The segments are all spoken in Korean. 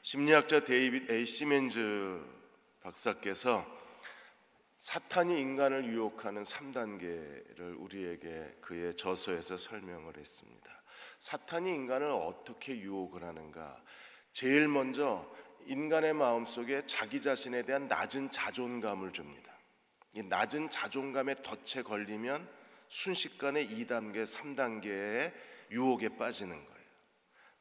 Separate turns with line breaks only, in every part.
심리학자 데이빗 A. 시멘즈 박사께서 사탄이 인간을 유혹하는 3단계를 우리에게 그의 저서에서 설명을 했습니다. 사탄이 인간을 어떻게 유혹을 하는가? 제일 먼저 인간의 마음속에 자기 자신에 대한 낮은 자존감을 줍니다. 이 낮은 자존감에 덫에 걸리면 순식간에 2단계, 3단계의 유혹에 빠지는 거예요.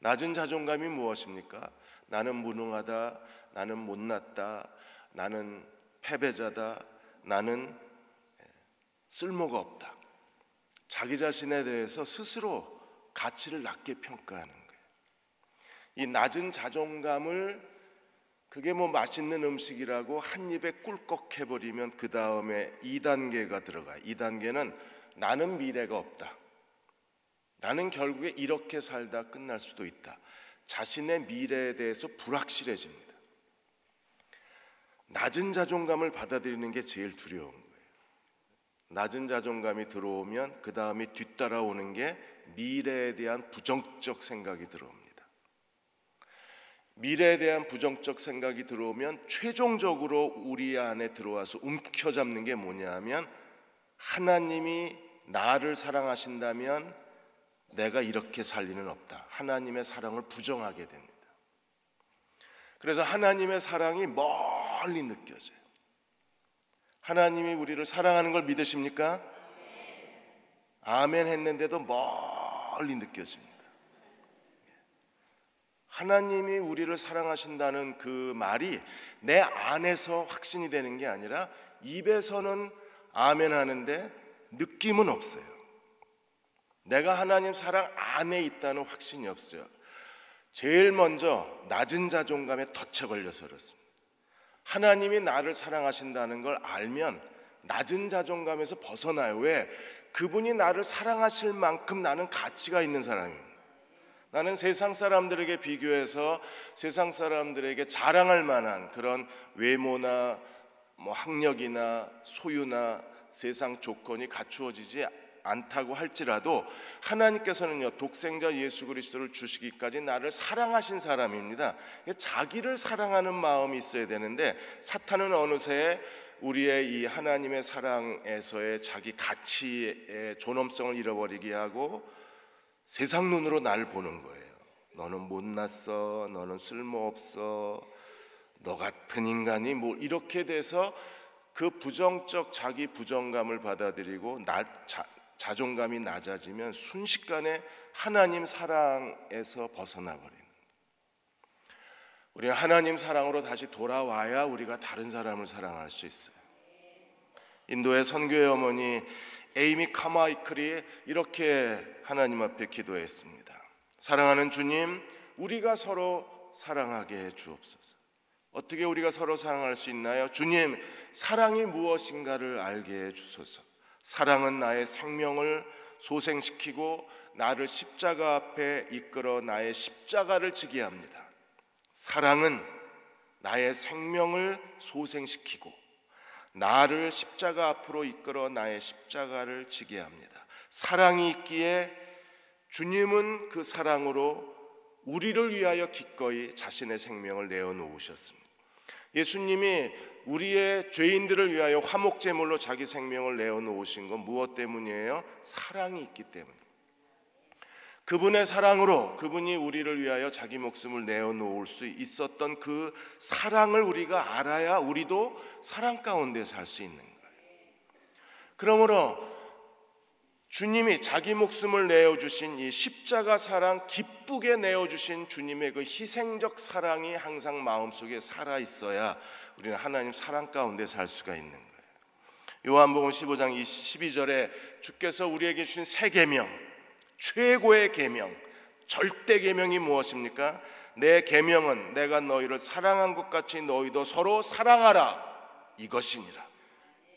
낮은 자존감이 무엇입니까? 나는 무능하다, 나는 못났다, 나는 패배자다, 나는 쓸모가 없다. 자기 자신에 대해서 스스로 가치를 낮게 평가하는 거예요. 이 낮은 자존감을 그게 뭐 맛있는 음식이라고 한 입에 꿀꺽 해버리면 그 다음에 2단계가 들어가요. 2단계는 나는 미래가 없다. 나는 결국에 이렇게 살다 끝날 수도 있다. 자신의 미래에 대해서 불확실해집니다. 낮은 자존감을 받아들이는 게 제일 두려운 거예요. 낮은 자존감이 들어오면 그 다음에 뒤따라오는 게 미래에 대한 부정적 생각이 들어옵니다. 미래에 대한 부정적 생각이 들어오면 최종적으로 우리 안에 들어와서 움켜잡는 게 뭐냐 하면 하나님이 나를 사랑하신다면 내가 이렇게 살 리는 없다. 하나님의 사랑을 부정하게 됩니다. 그래서 하나님의 사랑이 멀리 느껴져요. 하나님이 우리를 사랑하는 걸 믿으십니까? 아멘 했는데도 멀리 느껴집니다. 하나님이 우리를 사랑하신다는 그 말이 내 안에서 확신이 되는 게 아니라 입에서는 아멘 하는데 느낌은 없어요. 내가 하나님 사랑 안에 있다는 확신이 없어요. 제일 먼저 낮은 자존감에 덫에 걸려서 그렇습니다. 하나님이 나를 사랑하신다는 걸 알면 낮은 자존감에서 벗어나요. 왜? 그분이 나를 사랑하실 만큼 나는 가치가 있는 사람입니다. 나는 세상 사람들에게 비교해서 세상 사람들에게 자랑할 만한 그런 외모나 학력이나 소유나 세상 조건이 갖추어지지 않다고 할지라도 하나님께서는요, 독생자 예수 그리스도를 주시기까지 나를 사랑하신 사람입니다. 자기를 사랑하는 마음이 있어야 되는데 사탄은 어느새 우리의 이 하나님의 사랑에서의 자기 가치의 존엄성을 잃어버리게 하고 세상 눈으로 날 보는 거예요. 너는 못났어, 너는 쓸모없어, 너 같은 인간이 뭐 이렇게 돼서 그 부정적 자기 부정감을 받아들이고 자존감이 낮아지면 순식간에 하나님 사랑에서 벗어나 버리는. 우리는 하나님 사랑으로 다시 돌아와야 우리가 다른 사람을 사랑할 수 있어요. 인도의 선교의 어머니 에이미 카마이클이 이렇게 하나님 앞에 기도했습니다. 사랑하는 주님, 우리가 서로 사랑하게 해 주옵소서. 어떻게 우리가 서로 사랑할 수 있나요? 주님, 사랑이 무엇인가를 알게 해 주소서. 사랑은 나의 생명을 소생시키고 나를 십자가 앞에 이끌어 나의 십자가를 지게 합니다. 사랑은 나의 생명을 소생시키고 나를 십자가 앞으로 이끌어 나의 십자가를 지게 합니다. 사랑이 있기에 주님은 그 사랑으로 우리를 위하여 기꺼이 자신의 생명을 내어놓으셨습니다. 예수님이 우리의 죄인들을 위하여 화목제물로 자기 생명을 내어놓으신 건 무엇 때문이에요? 사랑이 있기 때문입니다. 그분의 사랑으로 그분이 우리를 위하여 자기 목숨을 내어놓을 수 있었던 그 사랑을 우리가 알아야 우리도 사랑 가운데 살 수 있는 거예요. 그러므로 주님이 자기 목숨을 내어주신 이 십자가 사랑, 기쁘게 내어주신 주님의 그 희생적 사랑이 항상 마음속에 살아있어야 우리는 하나님 사랑 가운데 살 수가 있는 거예요. 요한복음 15장 12절에 주께서 우리에게 주신 새 계명, 최고의 계명, 절대 계명이 무엇입니까? 내 계명은 내가 너희를 사랑한 것 같이 너희도 서로 사랑하라, 이것이니라.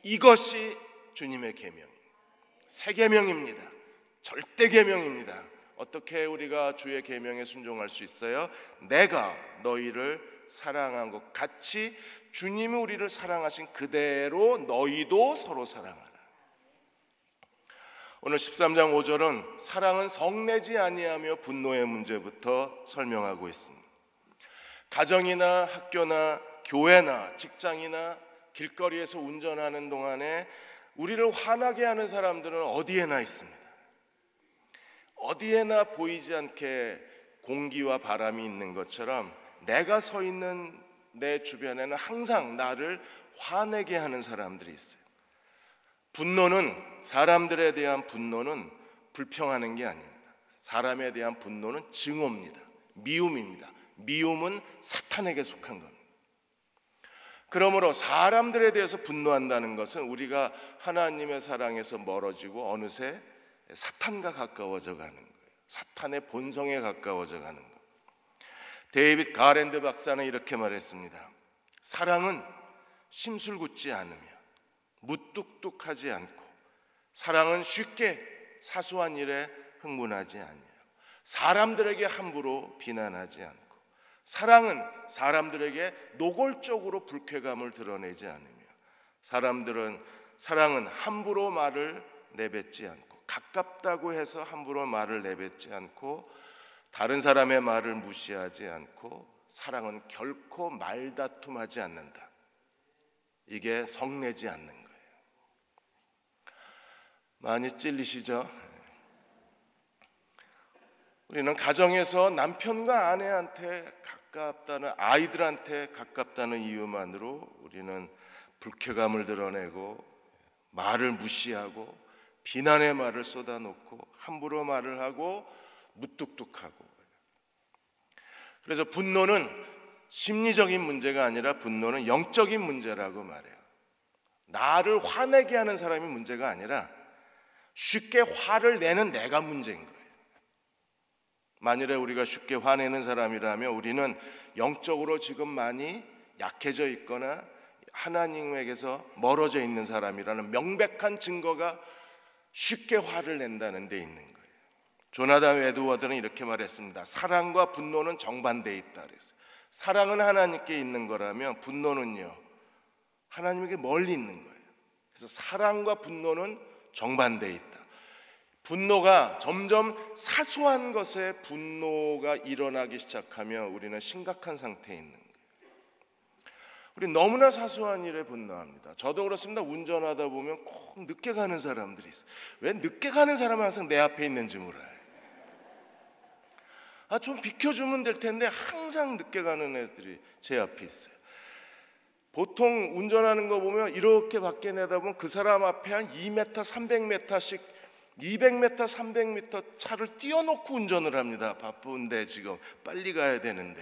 이것이 주님의 계명, 새 계명입니다. 절대 계명입니다. 어떻게 우리가 주의 계명에 순종할 수 있어요? 내가 너희를 사랑한 것 같이 주님이 우리를 사랑하신 그대로 너희도 서로 사랑하라. 오늘 13장 5절은 사랑은 성내지 아니하며 분노의 문제부터 설명하고 있습니다. 가정이나 학교나 교회나 직장이나 길거리에서 운전하는 동안에 우리를 화나게 하는 사람들은 어디에나 있습니다. 어디에나 보이지 않게 공기와 바람이 있는 것처럼 내가 서 있는 내 주변에는 항상 나를 화내게 하는 사람들이 있어요. 분노는, 사람들에 대한 분노는 불평하는 게 아닙니다. 사람에 대한 분노는 증오입니다. 미움입니다. 미움은 사탄에게 속한 겁니다. 그러므로 사람들에 대해서 분노한다는 것은 우리가 하나님의 사랑에서 멀어지고 어느새 사탄과 가까워져 가는 거예요. 사탄의 본성에 가까워져 가는 거예요. 데이빗 가랜드 박사는 이렇게 말했습니다. 사랑은 심술궂지 않으며 무뚝뚝하지 않고, 사랑은 쉽게 사소한 일에 흥분하지 아니하고, 사람들에게 함부로 비난하지 않고, 사랑은 사람들에게 노골적으로 불쾌감을 드러내지 않으며, 사랑은 함부로 말을 내뱉지 않고, 가깝다고 해서 함부로 말을 내뱉지 않고, 다른 사람의 말을 무시하지 않고, 사랑은 결코 말다툼하지 않는다. 이게 성내지 않는 거예요. 많이 찔리시죠? 우리는 가정에서 남편과 아내한테 가깝다는, 아이들한테 가깝다는 이유만으로 우리는 불쾌감을 드러내고 말을 무시하고 비난의 말을 쏟아놓고 함부로 말을 하고 무뚝뚝하고. 그래서 분노는 심리적인 문제가 아니라 분노는 영적인 문제라고 말해요. 나를 화내게 하는 사람이 문제가 아니라 쉽게 화를 내는 내가 문제인 거예요. 만일에 우리가 쉽게 화내는 사람이라면 우리는 영적으로 지금 많이 약해져 있거나 하나님에게서 멀어져 있는 사람이라는 명백한 증거가 쉽게 화를 낸다는 데 있는 거예요. 조나단 에드워드는 이렇게 말했습니다. 사랑과 분노는 정반대에 있다 그랬어요. 사랑은 하나님께 있는 거라면 분노는요, 하나님에게 멀리 있는 거예요. 그래서 사랑과 분노는 정반대에 있다. 분노가 점점 사소한 것에 분노가 일어나기 시작하면 우리는 심각한 상태에 있는 거예요. 우리 너무나 사소한 일에 분노합니다. 저도 그렇습니다. 운전하다 보면 꼭 늦게 가는 사람들이 있어요. 왜 늦게 가는 사람은 항상 내 앞에 있는지 몰라요. 좀 비켜주면 될 텐데 항상 늦게 가는 애들이 제 앞에 있어요. 보통 운전하는 거 보면 이렇게 밖에 내다보면 그 사람 앞에 한 2m, 300m씩 200m, 300m 차를 띄워놓고 운전을 합니다. 바쁜데 지금 빨리 가야 되는데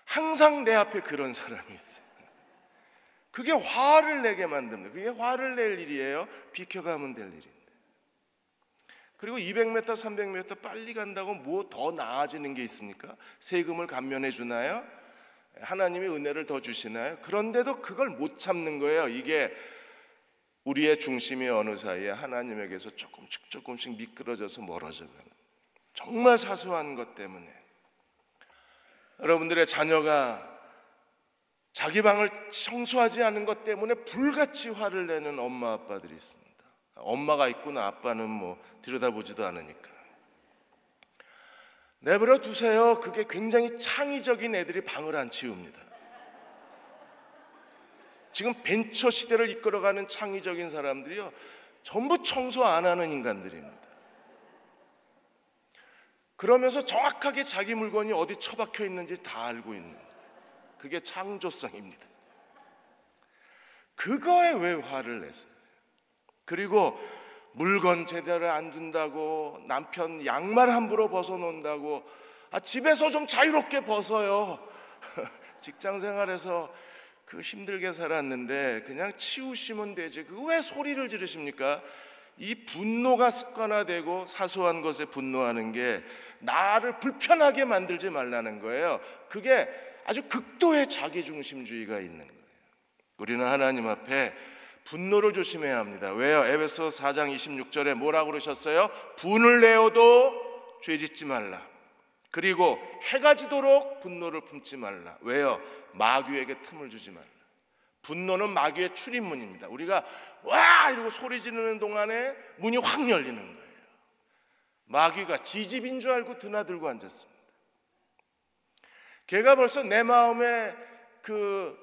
항상 내 앞에 그런 사람이 있어요. 그게 화를 내게 만듭니다. 그게 화를 낼 일이에요. 비켜가면 될 일인데. 그리고 200m, 300m 빨리 간다고 뭐 더 나아지는 게 있습니까? 세금을 감면해 주나요? 하나님이 은혜를 더 주시나요? 그런데도 그걸 못 참는 거예요. 이게 우리의 중심이 어느 사이에 하나님에게서 조금씩 미끄러져서 멀어져 가는, 정말 사소한 것 때문에. 여러분들의 자녀가 자기 방을 청소하지 않은 것 때문에 불같이 화를 내는 엄마 아빠들이 있습니다. 엄마가 있구나, 아빠는 뭐 들여다보지도 않으니까. 내버려 두세요. 그게 굉장히 창의적인 애들이 방을 안 치웁니다. 지금 벤처 시대를 이끌어가는 창의적인 사람들이요, 전부 청소 안 하는 인간들입니다. 그러면서 정확하게 자기 물건이 어디 처박혀 있는지 다 알고 있는 거예요. 그게 창조성입니다. 그거에 왜 화를 내세요? 그리고 물건 제대로 안 둔다고, 남편 양말 함부로 벗어놓는다고, 집에서 좀 자유롭게 벗어요. 직장 생활에서 그 힘들게 살았는데 그냥 치우시면 되지. 그 왜 소리를 지르십니까? 이 분노가 습관화되고 사소한 것에 분노하는 게 나를 불편하게 만들지 말라는 거예요. 그게 아주 극도의 자기중심주의가 있는 거예요. 우리는 하나님 앞에 분노를 조심해야 합니다. 왜요? 에베소 4장 26절에 뭐라고 그러셨어요? 분을 내어도 죄짓지 말라. 그리고 해가 지도록 분노를 품지 말라. 왜요? 마귀에게 틈을 주지 말라. 분노는 마귀의 출입문입니다. 우리가 와 이러고 소리 지르는 동안에 문이 확 열리는 거예요. 마귀가 지집인 줄 알고 드나들고 앉았습니다. 걔가 벌써 내 마음의 그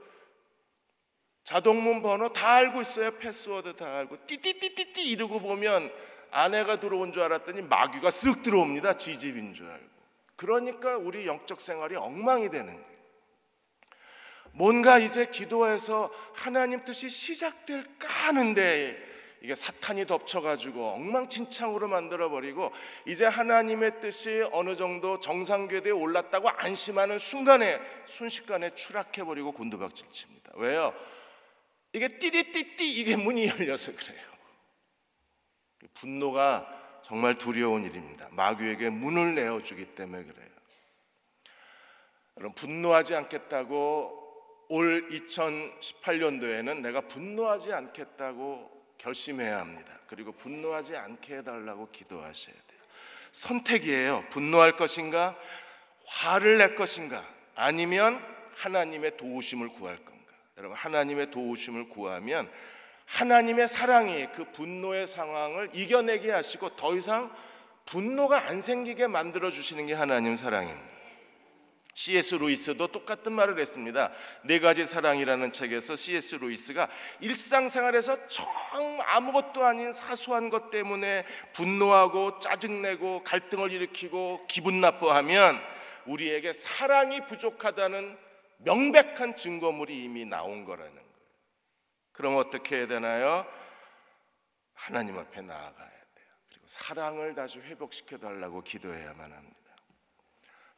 자동문 번호 다 알고 있어요. 패스워드 다 알고 띠띠띠띠띠 이러고 보면 아내가 들어온 줄 알았더니 마귀가 쓱 들어옵니다. 지집인 줄 알고. 그러니까 우리 영적 생활이 엉망이 되는 거예요. 뭔가 이제 기도해서 하나님 뜻이 시작될까 하는데 이게 사탄이 덮쳐가지고 엉망진창으로 만들어버리고 이제 하나님의 뜻이 어느 정도 정상궤도에 올랐다고 안심하는 순간에 순식간에 추락해버리고 곤두박질 칩니다. 왜요? 이게 띠리띠띠 이게 문이 열려서 그래요. 분노가 정말 두려운 일입니다. 마귀에게 문을 내어주기 때문에 그래요. 여러분, 분노하지 않겠다고 올 2018년도에는 내가 분노하지 않겠다고 결심해야 합니다. 그리고 분노하지 않게 해달라고 기도하셔야 돼요. 선택이에요. 분노할 것인가, 화를 낼 것인가, 아니면 하나님의 도우심을 구할 건가. 여러분, 하나님의 도우심을 구하면 하나님의 사랑이 그 분노의 상황을 이겨내게 하시고 더 이상 분노가 안 생기게 만들어 주시는 게 하나님 사랑입니다. C.S. 루이스도 똑같은 말을 했습니다. 네 가지 사랑이라는 책에서 C.S. 루이스가 일상생활에서 정 아무것도 아닌 사소한 것 때문에 분노하고 짜증내고 갈등을 일으키고 기분 나빠하면 우리에게 사랑이 부족하다는 명백한 증거물이 이미 나온 거라는 거예요. 그럼 어떻게 해야 되나요? 하나님 앞에 나아가야 돼요. 그리고 사랑을 다시 회복시켜 달라고 기도해야만 합니다.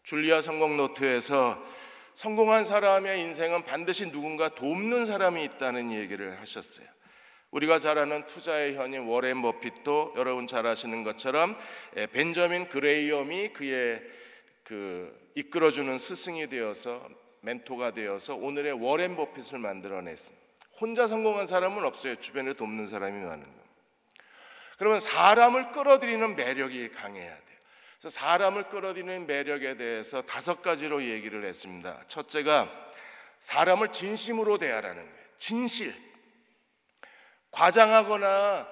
줄리아 성공 노트에서 성공한 사람의 인생은 반드시 누군가 돕는 사람이 있다는 얘기를 하셨어요. 우리가 잘 아는 투자의 현인 워렌 버핏도 여러분 잘 아시는 것처럼 벤저민 그레이엄이 그의 이끌어주는 스승이 되어서 멘토가 되어서 오늘의 워렌 버핏을 만들어냈습니다. 혼자 성공한 사람은 없어요. 주변에 돕는 사람이 많은 겁니다. 그러면 사람을 끌어들이는 매력이 강해야 돼요. 그래서 사람을 끌어들이는 매력에 대해서 5가지로 얘기를 했습니다. 첫째가 사람을 진심으로 대하라는 거예요. 진실. 과장하거나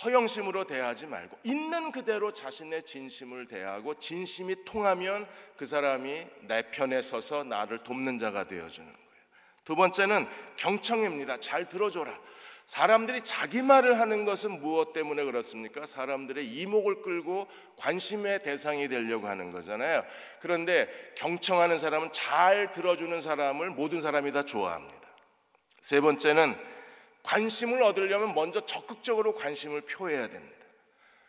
허영심으로 대하지 말고 있는 그대로 자신의 진심을 대하고 진심이 통하면 그 사람이 내 편에 서서 나를 돕는 자가 되어주는 거예요. 두 번째는 경청입니다. 잘 들어줘라. 사람들이 자기 말을 하는 것은 무엇 때문에 그렇습니까? 사람들의 이목을 끌고 관심의 대상이 되려고 하는 거잖아요. 그런데 경청하는 사람은 잘 들어주는 사람을 모든 사람이 다 좋아합니다. 세 번째는 관심을 얻으려면 먼저 적극적으로 관심을 표해야 됩니다.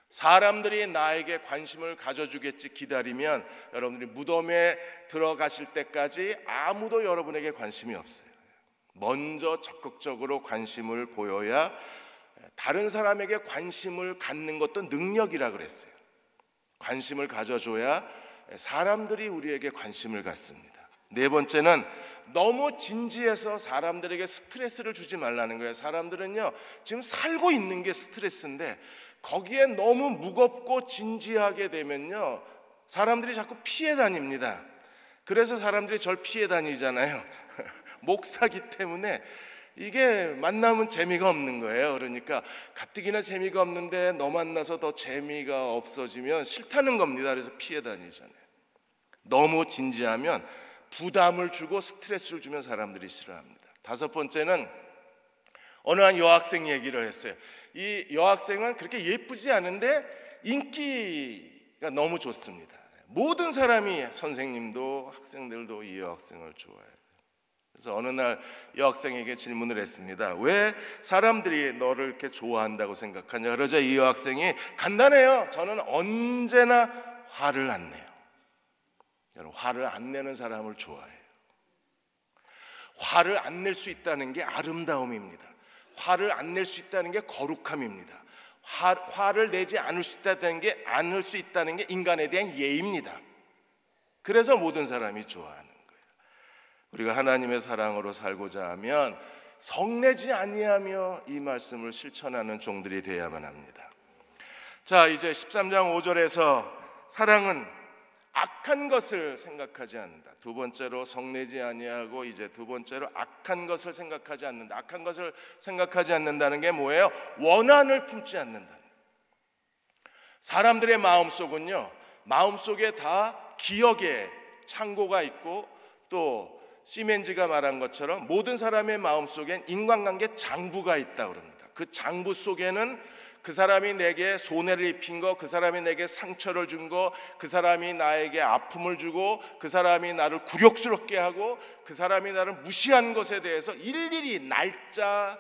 사람들이 나에게 관심을 가져주겠지 기다리면 여러분들이 무덤에 들어가실 때까지 아무도 여러분에게 관심이 없어요. 먼저 적극적으로 관심을 보여야 다른 사람에게 관심을 갖는 것도 능력이라 그랬어요. 관심을 가져줘야 사람들이 우리에게 관심을 갖습니다. 네 번째는 너무 진지해서 사람들에게 스트레스를 주지 말라는 거예요. 사람들은요 지금 살고 있는 게 스트레스인데 거기에 너무 무겁고 진지하게 되면요 사람들이 자꾸 피해 다닙니다. 그래서 사람들이 절 피해 다니잖아요. 목사기 때문에 이게 만나면 재미가 없는 거예요. 그러니까 가뜩이나 재미가 없는데 너 만나서 더 재미가 없어지면 싫다는 겁니다. 그래서 피해 다니잖아요. 너무 진지하면 부담을 주고 스트레스를 주면 사람들이 싫어합니다. 5번째는 어느 한 여학생 얘기를 했어요. 이 여학생은 그렇게 예쁘지 않은데 인기가 너무 좋습니다. 모든 사람이 선생님도 학생들도 이 여학생을 좋아해요. 그래서 어느 날 여학생에게 질문을 했습니다. 왜 사람들이 너를 이렇게 좋아한다고 생각하냐? 그러자 이 여학생이 간단해요. 저는 언제나 화를 안 내요. 여러분, 화를 안 내는 사람을 좋아해요. 화를 안 낼 수 있다는 게 아름다움입니다. 화를 안 낼 수 있다는 게 거룩함입니다. 화를 내지 않을 수 있다는 게 인간에 대한 예의입니다. 그래서 모든 사람이 좋아하는 거예요. 우리가 하나님의 사랑으로 살고자 하면 성내지 아니하며 이 말씀을 실천하는 종들이 되어야만 합니다. 자, 이제 13장 5절에서 사랑은 악한 것을 생각하지 않는다. 두 번째로 성내지 아니하고 이제 두 번째로 악한 것을 생각하지 않는다. 악한 것을 생각하지 않는다는 게 뭐예요? 원한을 품지 않는다. 사람들의 마음속은요, 마음속에 다 기억의 창고가 있고 또 시멘즈가 말한 것처럼 모든 사람의 마음속엔 인간관계 장부가 있다고 합니다. 그 장부 속에는 그 사람이 내게 손해를 입힌 거, 그 사람이 내게 상처를 준 거, 그 사람이 나에게 아픔을 주고, 그 사람이 나를 굴욕스럽게 하고, 그 사람이 나를 무시한 것에 대해서 일일이 날짜,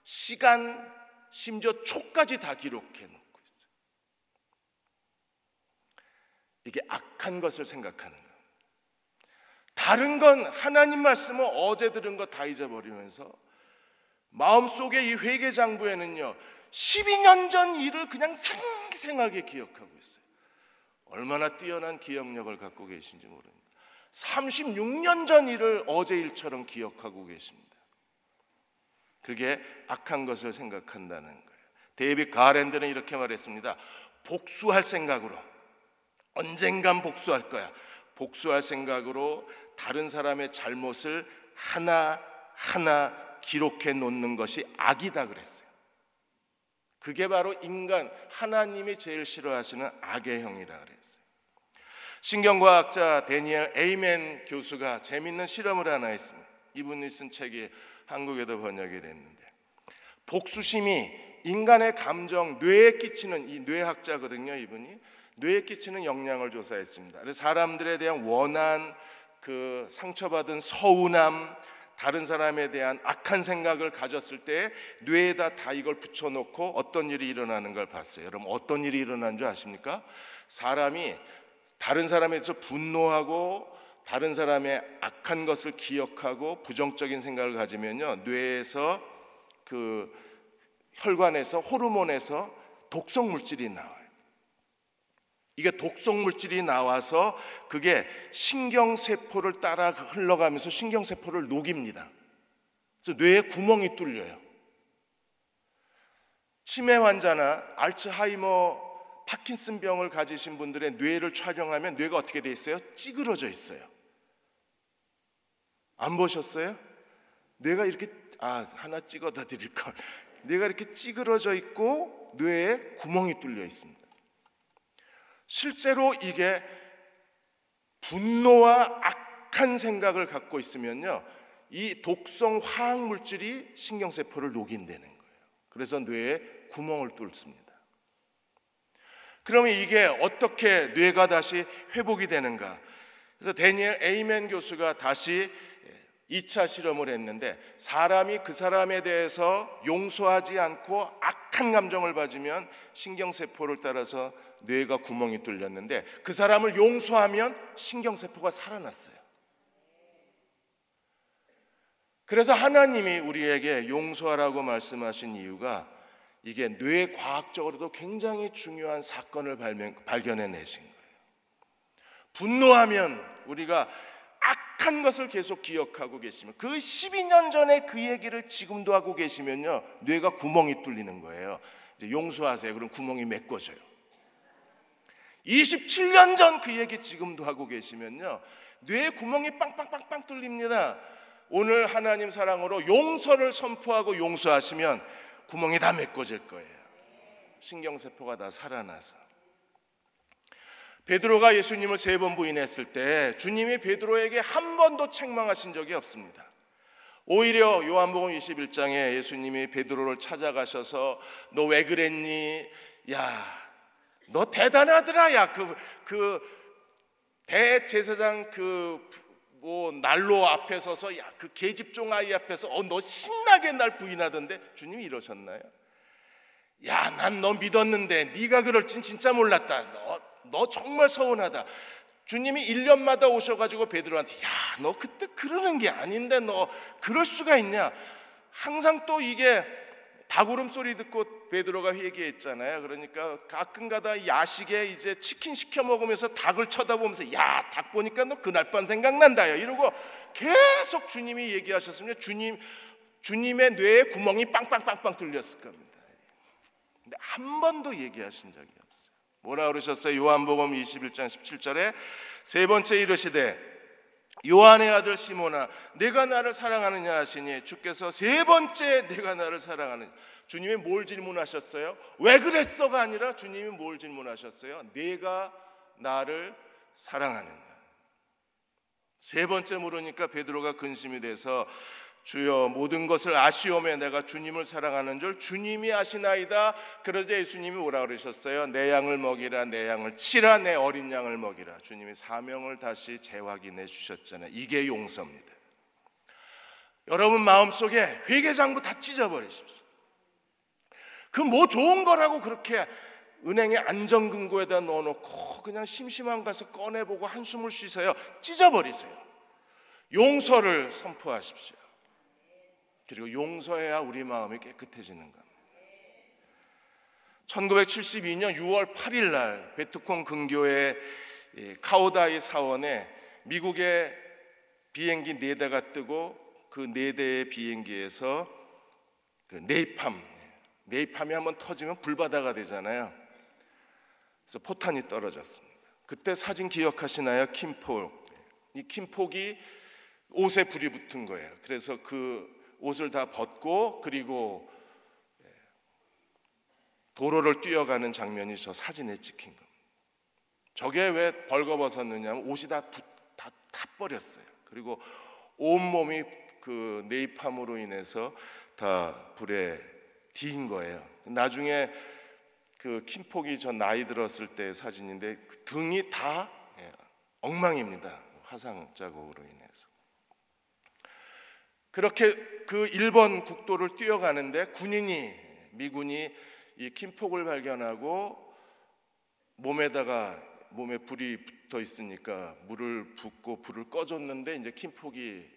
시간, 심지어 초까지 다 기록해 놓고 있어요. 이게 악한 것을 생각하는 거예요. 다른 건 하나님 말씀을 어제 들은 거 다 잊어버리면서 마음속에 이 회개장부에는요 12년 전 일을 그냥 생생하게 기억하고 있어요. 얼마나 뛰어난 기억력을 갖고 계신지 모릅니다. 36년 전 일을 어제 일처럼 기억하고 계십니다. 그게 악한 것을 생각한다는 거예요. 데이빗 가랜드는 이렇게 말했습니다. 복수할 생각으로, 언젠간 복수할 거야, 복수할 생각으로 다른 사람의 잘못을 하나하나 기록해 놓는 것이 악이다 그랬어요. 그게 바로 인간, 하나님이 제일 싫어하시는 악의 형이라 그랬어요. 신경과학자 데니엘 에이멘 교수가 재밌는 실험을 하나 했습니다. 이분이 쓴 책이 한국에도 번역이 됐는데, 복수심이 인간의 감정, 뇌에 끼치는, 이 뇌학자거든요. 이분이 뇌에 끼치는 영향을 조사했습니다. 그래서 사람들에 대한 원한, 그 상처받은 서운함, 다른 사람에 대한 악한 생각을 가졌을 때 뇌에다 다 이걸 붙여놓고 어떤 일이 일어나는 걸 봤어요. 여러분 어떤 일이 일어난 줄 아십니까? 사람이 다른 사람에 대해서 분노하고 다른 사람의 악한 것을 기억하고 부정적인 생각을 가지면요, 뇌에서 그 혈관에서 호르몬에서 독성 물질이 나와요. 이게 독성 물질이 나와서 그게 신경세포를 따라 흘러가면서 신경세포를 녹입니다. 그래서 뇌에 구멍이 뚫려요. 치매 환자나 알츠하이머, 파킨슨병을 가지신 분들의 뇌를 촬영하면 뇌가 어떻게 돼 있어요? 찌그러져 있어요. 안 보셨어요? 뇌가 이렇게, 하나 찍어다 드릴 걸. 뇌가 이렇게 찌그러져 있고 뇌에 구멍이 뚫려 있습니다. 실제로 이게 분노와 악한 생각을 갖고 있으면요, 이 독성 화학 물질이 신경세포를 녹인다는 거예요. 그래서 뇌에 구멍을 뚫습니다. 그러면 이게 어떻게 뇌가 다시 회복이 되는가? 그래서 데니엘 에이멘 교수가 다시 2차 실험을 했는데, 사람이 그 사람에 대해서 용서하지 않고 악한 감정을 가지면 신경세포를 따라서 뇌가 구멍이 뚫렸는데, 그 사람을 용서하면 신경세포가 살아났어요. 그래서 하나님이 우리에게 용서하라고 말씀하신 이유가 이게 뇌과학적으로도 굉장히 중요한 사건을 발견해내신 거예요. 분노하면 우리가 악한 것을 계속 기억하고 계시면, 그 12년 전에 그 얘기를 지금도 하고 계시면요, 뇌가 구멍이 뚫리는 거예요. 이제 용서하세요. 그럼 구멍이 메꿔져요. 27년 전 그 얘기 지금도 하고 계시면요, 뇌에 구멍이 빵빵빵빵 뚫립니다. 오늘 하나님 사랑으로 용서를 선포하고 용서하시면 구멍이 다 메꿔질 거예요. 신경세포가 다 살아나서. 베드로가 예수님을 3번 부인했을 때 주님이 베드로에게 한 번도 책망하신 적이 없습니다. 오히려 요한복음 21장에 예수님이 베드로를 찾아가셔서 너 왜 그랬니? 야, 너 대단하더라. 야, 그 대제사장 난로 앞에 서서, 야, 그 계집종 아이 앞에서 너 신나게 날 부인하던데, 주님이 이러셨나요? 야, 난 너 믿었는데 네가 그럴 진 진짜 몰랐다. 너 정말 서운하다. 주님이 1년마다 오셔가지고 베드로한테, 야, 너 그때 그러는 게 아닌데 너 그럴 수가 있냐? 항상 또 이게 닭울음 소리 듣고 베드로가 회개했잖아요. 그러니까 가끔가다 야식에 이제 치킨 시켜 먹으면서 닭을 쳐다보면서, 야, 닭 보니까 너 그날 밤 생각난다 이러고 계속 주님이 얘기하셨으면 주님의 뇌에 구멍이 빵빵빵빵 뚫렸을 겁니다. 근데 한 번도 얘기하신 적이 없어요. 뭐라 그러셨어요? 요한복음 21장 17절에 세 번째 이르시되 요한의 아들 시몬아, 내가 나를 사랑하느냐 하시니, 주께서 세 번째 내가 나를 사랑하느냐. 주님이 뭘 질문하셨어요? 왜 그랬어가 아니라 주님이 뭘 질문하셨어요? 내가 나를 사랑하느냐. 세 번째 물으니까 베드로가 근심이 돼서 주여 모든 것을 아시오매 내가 주님을 사랑하는 줄 주님이 아시나이다. 그러자 예수님이 뭐라 그러셨어요? 내 양을 먹이라, 내 양을 치라, 내 어린 양을 먹이라. 주님이 사명을 다시 재확인해 주셨잖아요. 이게 용서입니다. 여러분 마음속에 회개장부 다 찢어버리십시오. 그 뭐 좋은 거라고 그렇게 은행의 안전금고에다 넣어놓고 그냥 심심한 가서 꺼내보고 한숨을 쉬세요. 찢어버리세요. 용서를 선포하십시오. 그리고 용서해야 우리 마음이 깨끗해지는 겁니다. 1972년 6월 8일 날 베트콩 근교의 카오다이 사원에 미국의 비행기 4대가 뜨고 그 4대의 비행기에서 그 네이팜이 한번 터지면 불바다가 되잖아요. 그래서 포탄이 떨어졌습니다. 그때 사진 기억하시나요? 킴폭. 이 킴폭이 옷에 불이 붙은 거예요. 그래서 그 옷을 다 벗고 그리고 도로를 뛰어가는 장면이 저 사진에 찍힌 겁니다. 저게 왜 벌거벗었느냐면 옷이 다 타버렸어요. 그리고 온몸이 그 네이팜으로 인해서 다 불에 뒤인 거예요. 나중에 그 킴폭이 저 나이 들었을 때 사진인데 그 등이 다 엉망입니다. 화상 자국으로 인해서. 그렇게 그 일본 국도를 뛰어가는데 미군이 이 킴폭을 발견하고 몸에 불이 붙어 있으니까 물을 붓고 불을 꺼줬는데 이제 킴폭이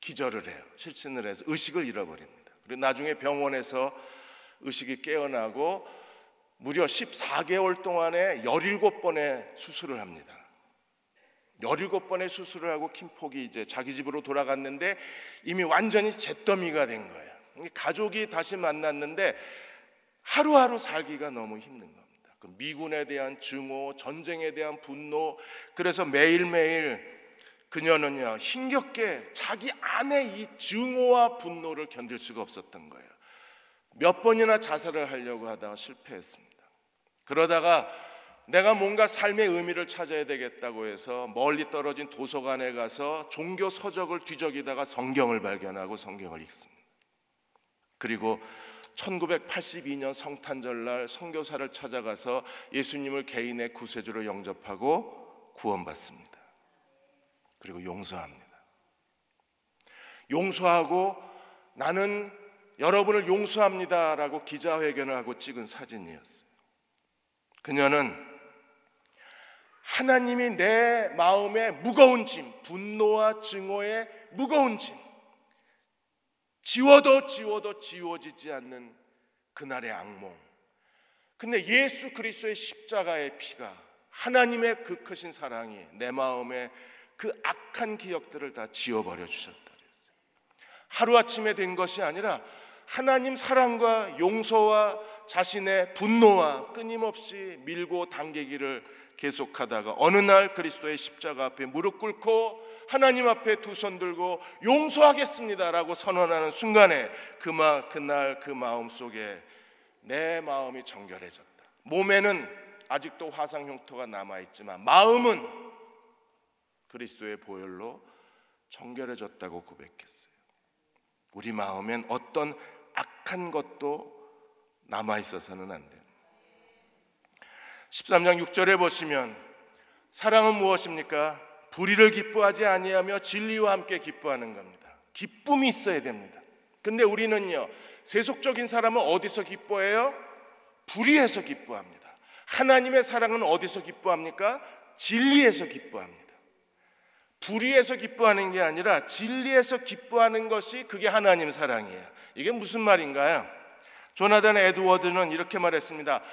기절을 해요. 실신을 해서 의식을 잃어버립니다. 그리고 나중에 병원에서 의식이 깨어나고 무려 14개월 동안에 17번의 수술을 합니다. 17번의 수술을 하고 킴폭이 이제 자기 집으로 돌아갔는데 이미 완전히 잿더미가 된 거예요. 가족이 다시 만났는데 하루하루 살기가 너무 힘든 겁니다. 그 미군에 대한 증오, 전쟁에 대한 분노, 그래서 매일매일 그녀는요 힘겹게 자기 안에 이 증오와 분노를 견딜 수가 없었던 거예요. 몇 번이나 자살을 하려고 하다가 실패했습니다. 그러다가 내가 뭔가 삶의 의미를 찾아야 되겠다고 해서 멀리 떨어진 도서관에 가서 종교 서적을 뒤적이다가 성경을 발견하고 성경을 읽습니다. 그리고 1982년 성탄절날 선교사를 찾아가서 예수님을 개인의 구세주로 영접하고 구원받습니다. 그리고 용서합니다. 용서하고 나는 여러분을 용서합니다라고 기자회견을 하고 찍은 사진이었어요. 그녀는 하나님이 내 마음에 무거운 짐, 분노와 증오의 무거운 짐, 지워도 지워지지 않는 그날의 악몽. 근데 예수 그리스도의 십자가의 피가, 하나님의 그 크신 사랑이 내 마음에 그 악한 기억들을 다 지워버려 주셨다 그랬어요. 하루아침에 된 것이 아니라 하나님 사랑과 용서와 자신의 분노와 끊임없이 밀고 당기기를 계속하다가 어느 날 그리스도의 십자가 앞에 무릎 꿇고 하나님 앞에 두 손 들고 용서하겠습니다라고 선언하는 순간에 그날 그 마음 속에 내 마음이 정결해졌다. 몸에는 아직도 화상 흉터가 남아있지만 마음은 그리스도의 보혈로 정결해졌다고 고백했어요. 우리 마음엔 어떤 악한 것도 남아있어서는 안 돼요. 13장 6절에 보시면 사랑은 무엇입니까? 불의를 기뻐하지 아니하며 진리와 함께 기뻐하는 겁니다. 기쁨이 있어야 됩니다. 근데 우리는요, 세속적인 사람은 어디서 기뻐해요? 불의에서 기뻐합니다. 하나님의 사랑은 어디서 기뻐합니까? 진리에서 기뻐합니다. 불의에서 기뻐하는 게 아니라 진리에서 기뻐하는 것이 그게 하나님 사랑이에요. 이게 무슨 말인가요? 조나단 에드워드는 이렇게 말했습니다.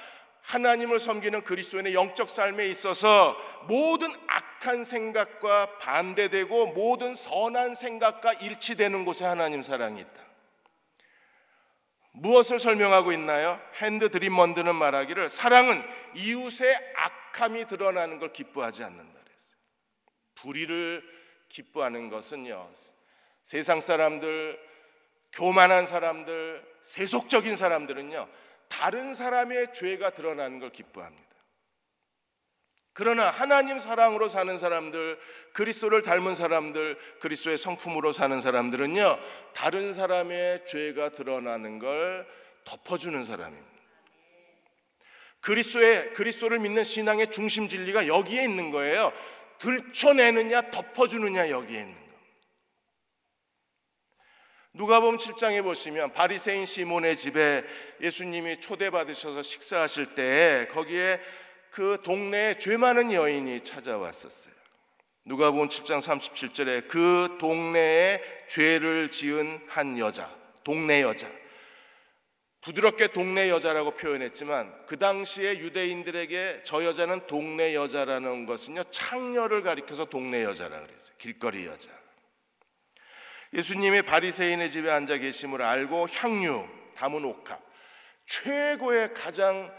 하나님을 섬기는 그리스도인의 영적 삶에 있어서 모든 악한 생각과 반대되고 모든 선한 생각과 일치되는 곳에 하나님 사랑이 있다. 무엇을 설명하고 있나요? 핸드 드림먼드는 말하기를 사랑은 이웃의 악함이 드러나는 걸 기뻐하지 않는다 그랬어요. 불의를 기뻐하는 것은요, 세상 사람들, 교만한 사람들, 세속적인 사람들은요, 다른 사람의 죄가 드러나는 걸 기뻐합니다. 그러나 하나님 사랑으로 사는 사람들, 그리스도를 닮은 사람들, 그리스도의 성품으로 사는 사람들은요, 다른 사람의 죄가 드러나는 걸 덮어주는 사람입니다. 그리스도를 믿는 신앙의 중심 진리가 여기에 있는 거예요. 들춰내느냐 덮어주느냐, 여기에 있는 거. 누가복음 7장에 보시면 바리새인 시몬의 집에 예수님이 초대받으셔서 식사하실 때 거기에 그 동네에 죄 많은 여인이 찾아왔었어요. 누가복음 7장 37절에 그 동네에 죄를 지은 한 여자, 동네 여자, 부드럽게 동네 여자라고 표현했지만 그 당시에 유대인들에게 저 여자는 동네 여자라는 것은요, 창녀를 가리켜서 동네 여자라고 그랬어요. 길거리 여자. 예수님이 바리새인의 집에 앉아 계심을 알고 향유 담은 옥합, 최고의 가장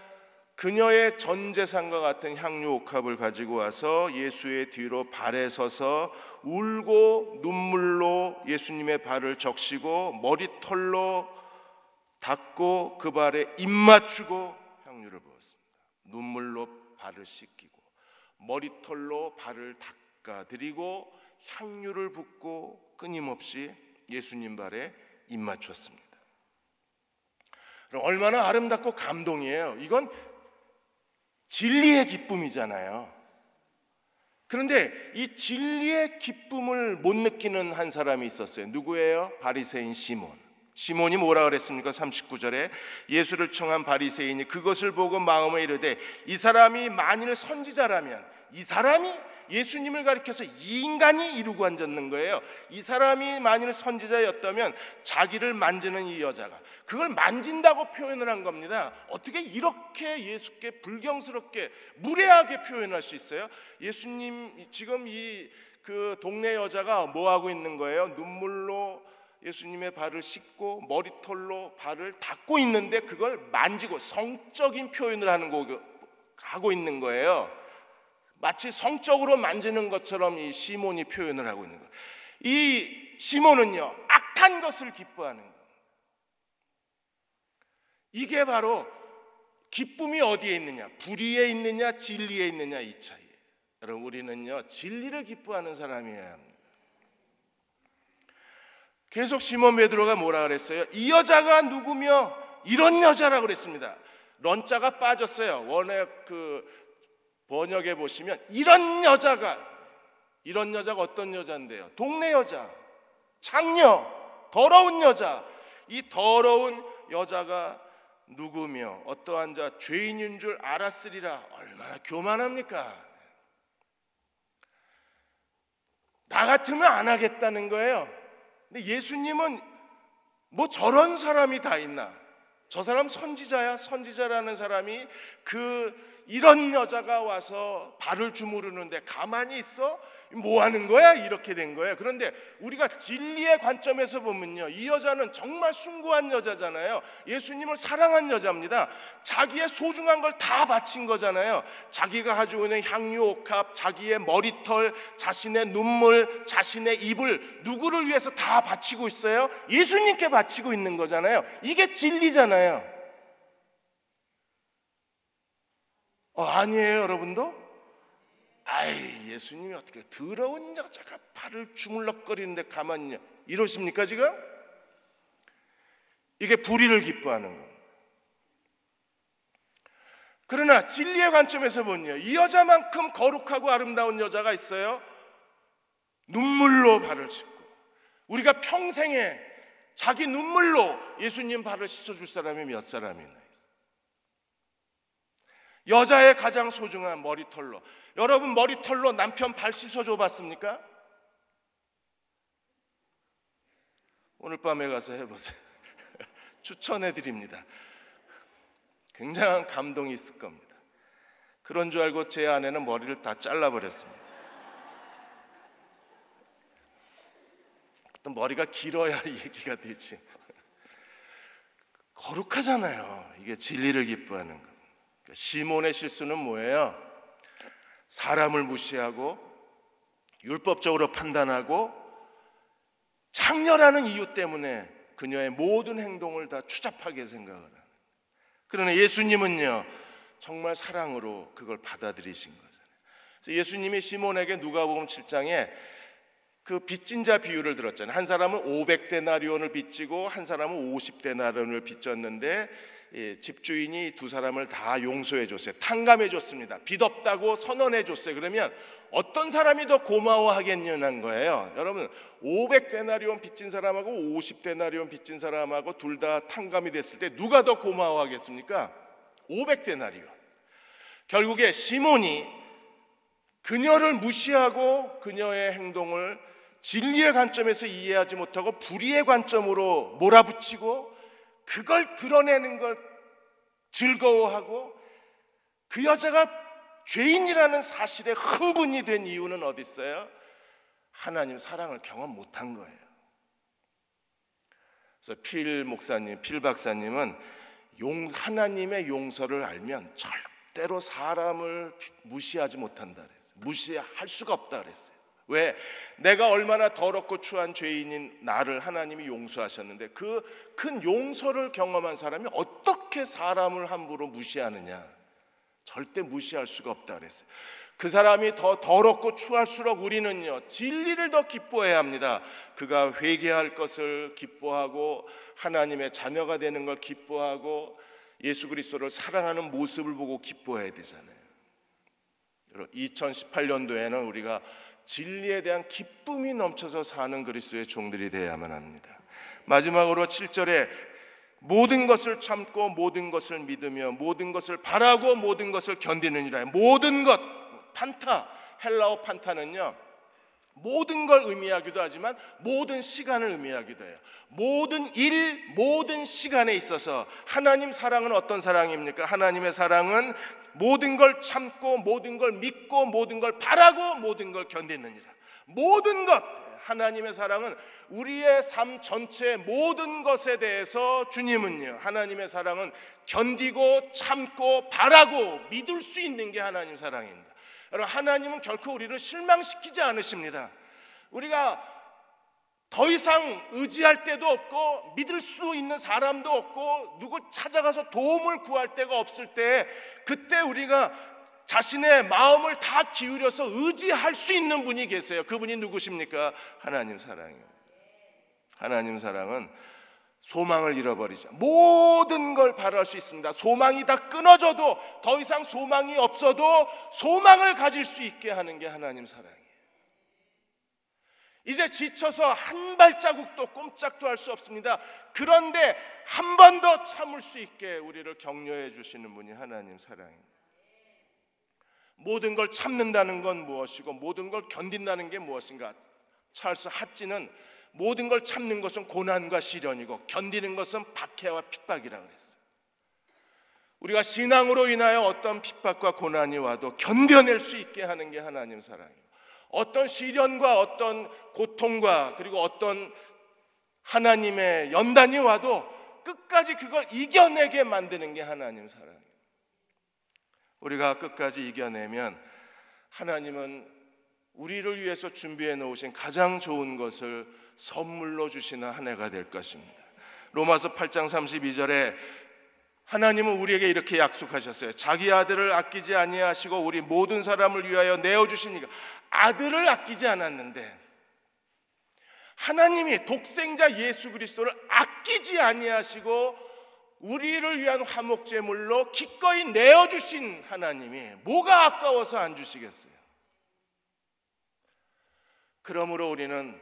그녀의 전 재산과 같은 향유 옥합을 가지고 와서 예수의 뒤로 발에 서서 울고 눈물로 예수님의 발을 적시고 머리털로 닦고 그 발에 입 맞추고 향유를 부었습니다. 눈물로 발을 씻기고 머리털로 발을 닦아드리고 향유를 붓고 끊임없이 예수님 발에 입 맞췄습니다. 얼마나 아름답고 감동이에요. 이건 진리의 기쁨이잖아요. 그런데 이 진리의 기쁨을 못 느끼는 한 사람이 있었어요. 누구예요? 바리새인 시몬. 시몬이 뭐라 그랬습니까? 39절에 예수를 청한 바리새인이 그것을 보고 마음에 이르되 이 사람이 만일 선지자라면, 이 사람이 예수님을 가리켜서 이 인간이 이루고 앉았는 거예요. 이 사람이 만일 선지자였다면 자기를 만지는 이 여자가, 그걸 만진다고 표현을 한 겁니다. 어떻게 이렇게 예수께 불경스럽게 무례하게 표현할 수 있어요? 예수님 지금 그 동네 여자가 뭐 하고 있는 거예요? 눈물로 예수님의 발을 씻고 머리털로 발을 닦고 있는데 그걸 만지고 성적인 표현을 하고 있는 거예요. 마치 성적으로 만지는 것처럼 이 시몬이 표현을 하고 있는 거예요. 이 시몬은요, 악한 것을 기뻐하는 거예요. 이게 바로 기쁨이 어디에 있느냐, 불의에 있느냐 진리에 있느냐, 이 차이예요. 여러분, 우리는요 진리를 기뻐하는 사람이어야 합니다. 계속 시몬 베드로가 뭐라 그랬어요? 이 여자가 누구며 이런 여자라고 그랬습니다. 런자가 빠졌어요. 원래 그 번역에 보시면 이런 여자가 어떤 여자인데요? 동네 여자, 창녀, 더러운 여자. 이 더러운 여자가 누구며 어떠한 자 죄인인 줄 알았으리라. 얼마나 교만합니까? 나 같으면 안 하겠다는 거예요. 근데 예수님은 뭐 저런 사람이 다 있나? 저 사람 선지자야? 선지자라는 사람이 이런 여자가 와서 발을 주무르는데 가만히 있어? 뭐 하는 거야? 이렇게 된 거예요. 그런데 우리가 진리의 관점에서 보면요, 이 여자는 정말 숭고한 여자잖아요. 예수님을 사랑한 여자입니다. 자기의 소중한 걸 다 바친 거잖아요. 자기가 가지고 있는 향유 옥합, 자기의 머리털, 자신의 눈물, 자신의 입을 누구를 위해서 다 바치고 있어요? 예수님께 바치고 있는 거잖아요. 이게 진리잖아요. 아니에요, 여러분도? 예수님이 어떻게 더러운 여자가 발을 주물럭거리는데 가만히 있냐, 이러십니까 지금? 이게 불의를 기뻐하는 겁니다. 그러나 진리의 관점에서 보면요, 이 여자만큼 거룩하고 아름다운 여자가 있어요? 눈물로 발을 씻고, 우리가 평생에 자기 눈물로 예수님 발을 씻어줄 사람이 몇 사람이나. 여자의 가장 소중한 머리털로, 여러분 머리털로 남편 발 씻어줘 봤습니까? 오늘 밤에 가서 해보세요. 추천해드립니다. 굉장한 감동이 있을 겁니다. 그런 줄 알고 제 아내는 머리를 다 잘라버렸습니다. 또 머리가 길어야 얘기가 되지. 거룩하잖아요. 이게 진리를 기뻐하는 거. 시몬의 실수는 뭐예요? 사람을 무시하고 율법적으로 판단하고 창녀라는 이유 때문에 그녀의 모든 행동을 다 추잡하게 생각을 하는. 그러나 예수님은요 정말 사랑으로 그걸 받아들이신 거잖아요. 그래서 예수님이 시몬에게 누가복음 7장에 그 빚진 자 비유를 들었잖아요. 한 사람은 500데나리온을 빚지고 한 사람은 50데나리온을 빚졌는데 집주인이 두 사람을 다 용서해 줬어요. 탕감해 줬습니다. 빚 없다고 선언해 줬어요. 그러면 어떤 사람이 더 고마워하겠냐는 거예요. 여러분, 500데나리온 빚진 사람하고 50데나리온 빚진 사람하고 둘 다 탕감이 됐을 때 누가 더 고마워하겠습니까? 500데나리온. 결국에 시몬이 그녀를 무시하고 그녀의 행동을 진리의 관점에서 이해하지 못하고 불의의 관점으로 몰아붙이고 그걸 드러내는 걸 즐거워하고 그 여자가 죄인이라는 사실에 흥분이 된 이유는 어디 있어요? 하나님 사랑을 경험 못한 거예요. 그래서 필 박사님은 하나님의 용서를 알면 절대로 사람을 무시하지 못한다 그랬어요. 무시할 수가 없다 그랬어요. 왜? 내가 얼마나 더럽고 추한 죄인인 나를 하나님이 용서하셨는데 그 큰 용서를 경험한 사람이 어떻게 사람을 함부로 무시하느냐? 절대 무시할 수가 없다 그랬어요. 그 사람이 더 더럽고 추할수록 우리는요 진리를 더 기뻐해야 합니다. 그가 회개할 것을 기뻐하고 하나님의 자녀가 되는 걸 기뻐하고 예수 그리스도를 사랑하는 모습을 보고 기뻐해야 되잖아요. 2018년도에는 우리가 진리에 대한 기쁨이 넘쳐서 사는 그리스도의 종들이 되어야만 합니다. 마지막으로 7절에 모든 것을 참고 모든 것을 믿으며 모든 것을 바라고 모든 것을 견디느니라. 모든 것, 판타, 헬라어 판타는요 모든 걸 의미하기도 하지만 모든 시간을 의미하기도 해요. 모든 일, 모든 시간에 있어서 하나님 사랑은 어떤 사랑입니까? 하나님의 사랑은 모든 걸 참고 모든 걸 믿고 모든 걸 바라고 모든 걸 견디느니라. 모든 것, 하나님의 사랑은 우리의 삶 전체의 모든 것에 대해서 주님은요 하나님의 사랑은 견디고 참고 바라고 믿을 수 있는 게 하나님 사랑입니다. 여러분, 하나님은 결코 우리를 실망시키지 않으십니다. 우리가 더 이상 의지할 데도 없고 믿을 수 있는 사람도 없고 누구 찾아가서 도움을 구할 데가 없을 때 그때 우리가 자신의 마음을 다 기울여서 의지할 수 있는 분이 계세요. 그분이 누구십니까? 하나님 사랑이에요. 하나님 사랑은 소망을 잃어버리자 모든 걸 바랄 수 있습니다. 소망이 다 끊어져도 더 이상 소망이 없어도 소망을 가질 수 있게 하는 게 하나님 사랑이에요. 이제 지쳐서 한 발자국도 꼼짝도 할 수 없습니다. 그런데 한 번 더 참을 수 있게 우리를 격려해 주시는 분이 하나님 사랑입니다. 모든 걸 참는다는 건 무엇이고 모든 걸 견딘다는 게 무엇인가? 찰스 핫지는 모든 걸 참는 것은 고난과 시련이고 견디는 것은 박해와 핍박이라고 그랬어요. 우리가 신앙으로 인하여 어떤 핍박과 고난이 와도 견뎌낼 수 있게 하는 게 하나님 사랑이에요. 어떤 시련과 어떤 고통과 그리고 어떤 하나님의 연단이 와도 끝까지 그걸 이겨내게 만드는 게 하나님 사랑이에요. 우리가 끝까지 이겨내면 하나님은 우리를 위해서 준비해 놓으신 가장 좋은 것을 선물로 주시는 한 해가 될 것입니다. 로마서 8장 32절에 하나님은 우리에게 이렇게 약속하셨어요. 자기 아들을 아끼지 아니하시고 우리 모든 사람을 위하여 내어주시니까. 아들을 아끼지 않았는데 하나님이 독생자 예수 그리스도를 아끼지 아니하시고 우리를 위한 화목제물로 기꺼이 내어주신 하나님이 뭐가 아까워서 안 주시겠어요? 그러므로 우리는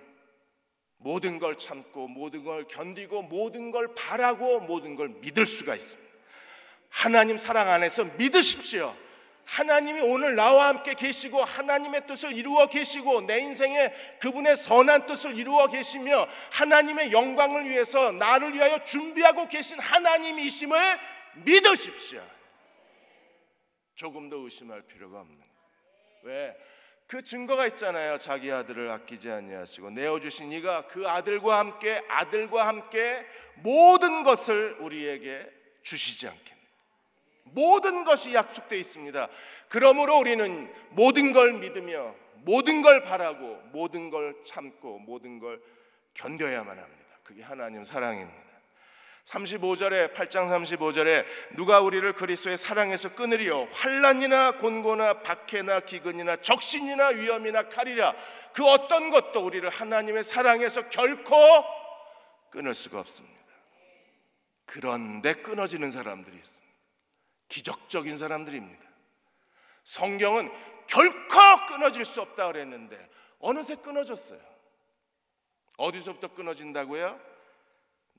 모든 걸 참고 모든 걸 견디고 모든 걸 바라고 모든 걸 믿을 수가 있습니다. 하나님 사랑 안에서 믿으십시오. 하나님이 오늘 나와 함께 계시고 하나님의 뜻을 이루어 계시고 내 인생에 그분의 선한 뜻을 이루어 계시며 하나님의 영광을 위해서 나를 위하여 준비하고 계신 하나님이심을 믿으십시오. 조금도 의심할 필요가 없는 거예요. 왜? 그 증거가 있잖아요. 자기 아들을 아끼지 아니하시고 내어주신 이가 그 아들과 함께 모든 것을 우리에게 주시지 않겠느냐. 모든 것이 약속되어 있습니다. 그러므로 우리는 모든 걸 믿으며 모든 걸 바라고 모든 걸 참고 모든 걸 견뎌야만 합니다. 그게 하나님 사랑입니다. 35절에 8장 35절에 누가 우리를 그리스도의 사랑에서 끊으리요? 환난이나 곤고나 박해나 기근이나 적신이나 위험이나 칼이라. 그 어떤 것도 우리를 하나님의 사랑에서 결코 끊을 수가 없습니다. 그런데 끊어지는 사람들이 있습니다. 기적적인 사람들입니다. 성경은 결코 끊어질 수 없다 그랬는데 어느새 끊어졌어요. 어디서부터 끊어진다고요?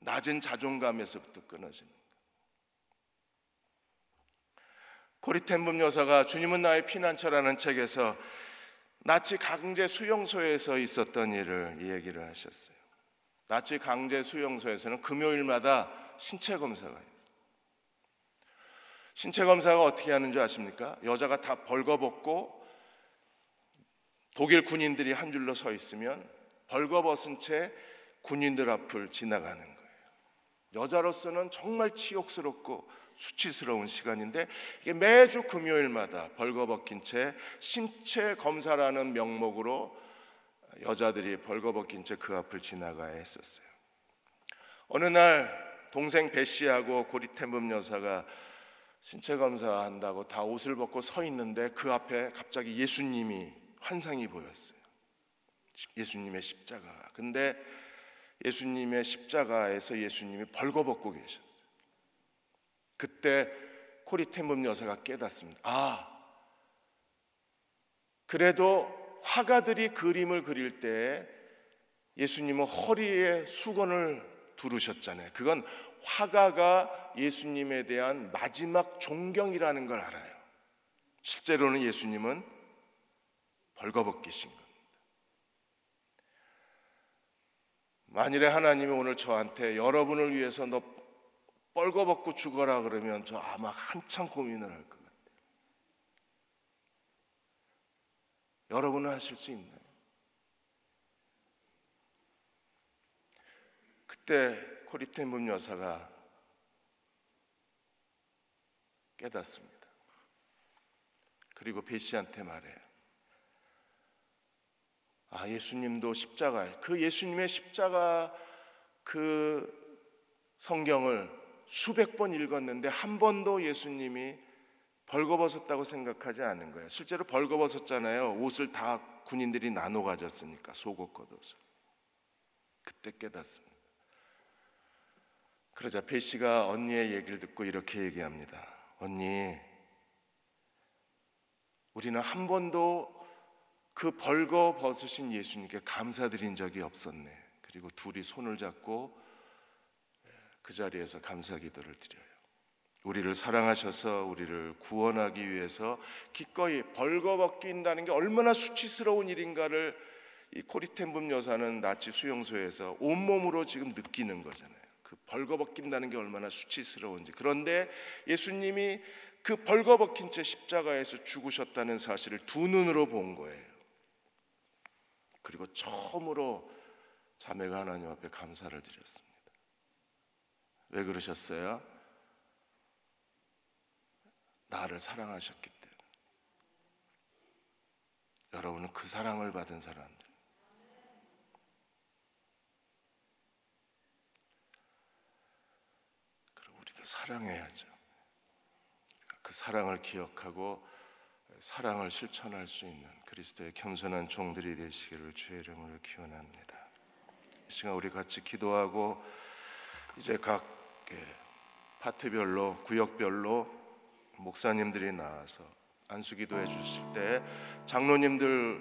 낮은 자존감에서부터 끊어집니다. 코리텐붐 여사가 주님은 나의 피난처라는 책에서 나치 강제 수용소에서 있었던 일을 얘기를 하셨어요. 나치 강제 수용소에서는 금요일마다 신체 검사가 있어요. 신체 검사가 어떻게 하는 줄 아십니까? 여자가 다 벌거벗고 독일 군인들이 한 줄로 서 있으면 벌거벗은 채 군인들 앞을 지나가는 거예요. 여자로서는 정말 치욕스럽고 수치스러운 시간인데 이게 매주 금요일마다 벌거벗긴 채 신체 검사라는 명목으로 여자들이 벌거벗긴 채 그 앞을 지나가야 했었어요. 어느 날 동생 베시하고 코리텐붐 여사가 신체 검사한다고 다 옷을 벗고 서 있는데 그 앞에 갑자기 예수님이 환상이 보였어요. 예수님의 십자가. 근데 예수님의 십자가에서 예수님이 벌거벗고 계셨어요. 그때 코리텐붐 여사가 깨닫습니다. 그래도 화가들이 그림을 그릴 때 예수님은 허리에 수건을 두르셨잖아요. 그건 화가가 예수님에 대한 마지막 존경이라는 걸 알아요. 실제로는 예수님은 벌거벗기신 겁니다. 만일에 하나님이 오늘 저한테 여러분을 위해서 너 벌거벗고 죽어라 그러면 저 아마 한참 고민을 할 것 같아요. 여러분은 하실 수 있나요? 그때 코리텐붐 여사가 깨닫습니다. 그리고 베시한테 말해요. 예수님도 십자가에 그 예수님의 십자가 그 성경을 수백 번 읽었는데 한 번도 예수님이 벌거벗었다고 생각하지 않은 거예요. 실제로 벌거벗었잖아요. 옷을 다 군인들이 나눠 가졌으니까 속옷 겉옷을. 그때 깨닫습니다. 그러자 베시가 언니의 얘기를 듣고 이렇게 얘기합니다. 언니, 우리는 한 번도 그 벌거벗으신 예수님께 감사드린 적이 없었네. 그리고 둘이 손을 잡고 그 자리에서 감사 기도를 드려요. 우리를 사랑하셔서 우리를 구원하기 위해서 기꺼이 벌거벗긴다는 게 얼마나 수치스러운 일인가를 이 코리텐붐 여사는 나치 수용소에서 온몸으로 지금 느끼는 거잖아요. 그 벌거벗긴다는 게 얼마나 수치스러운지. 그런데 예수님이 그 벌거벗긴 채 십자가에서 죽으셨다는 사실을 두 눈으로 본 거예요. 그리고 처음으로 자매가 하나님 앞에 감사를 드렸습니다. 왜 그러셨어요? 나를 사랑하셨기 때문에. 여러분은 그 사랑을 받은 사람들. 그럼 우리도 사랑해야죠. 그 사랑을 기억하고 사랑을 실천할 수 있는 그리스도의 겸손한 종들이 되시기를 주의 이름으로 기원합니다. 이 시간 우리 같이 기도하고 이제 각 파트별로 구역별로 목사님들이 나와서 안수기도해 주실 때 장로님들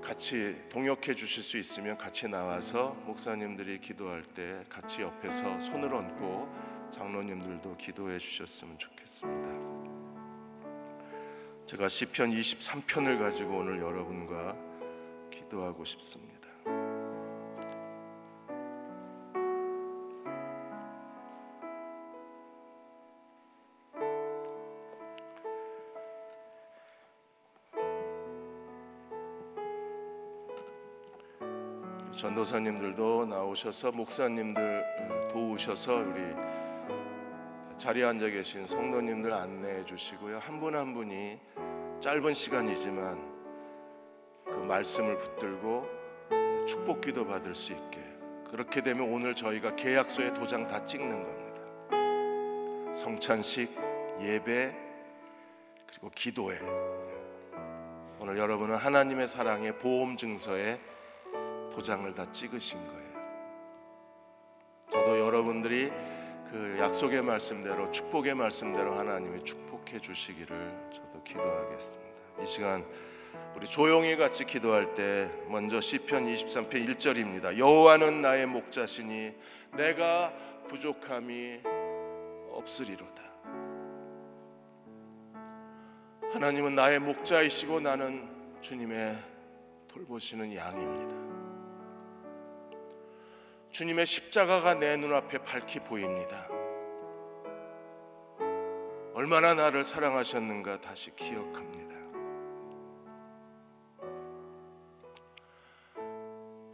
같이 동역해 주실 수 있으면 같이 나와서 목사님들이 기도할 때 같이 옆에서 손을 얹고 장로님들도 기도해 주셨으면 좋겠습니다. 제가 시편 23편을 가지고 오늘 여러분과 기도하고 싶습니다. 전도사님들도 나오셔서 목사님들 도우셔서 우리 자리에 앉아 계신 성도님들 안내해 주시고요. 한 분 한 분이 짧은 시간이지만 그 말씀을 붙들고 축복기도 받을 수 있게 그렇게 되면 오늘 저희가 계약서에 도장 다 찍는 겁니다. 성찬식, 예배, 그리고 기도회. 오늘 여러분은 하나님의 사랑의 보험 증서에 도장을 다 찍으신 거예요. 저도 여러분들이 그 약속의 말씀대로, 축복의 말씀대로 하나님이 축복해 주시기를 저도 기도하겠습니다. 이 시간 우리 조용히 같이 기도할 때 먼저 시편 23편 1절입니다. 여호와는 나의 목자시니 내가 부족함이 없으리로다. 하나님은 나의 목자이시고 나는 주님의 돌보시는 양입니다. 주님의 십자가가 내 눈앞에 밝히 보입니다. 얼마나 나를 사랑하셨는가 다시 기억합니다.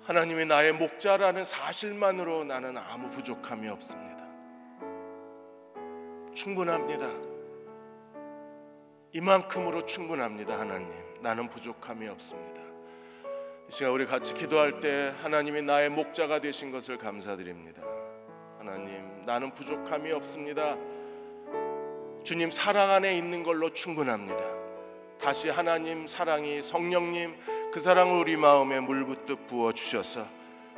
하나님이 나의 목자라는 사실만으로 나는 아무 부족함이 없습니다. 충분합니다. 이만큼으로 충분합니다. 하나님, 나는 부족함이 없습니다. 이 시간 우리 같이 기도할 때 하나님이 나의 목자가 되신 것을 감사드립니다. 하나님, 나는 부족함이 없습니다. 주님 사랑 안에 있는 걸로 충분합니다. 다시 하나님 사랑이, 성령님 그 사랑을 우리 마음에 물붓듯 부어주셔서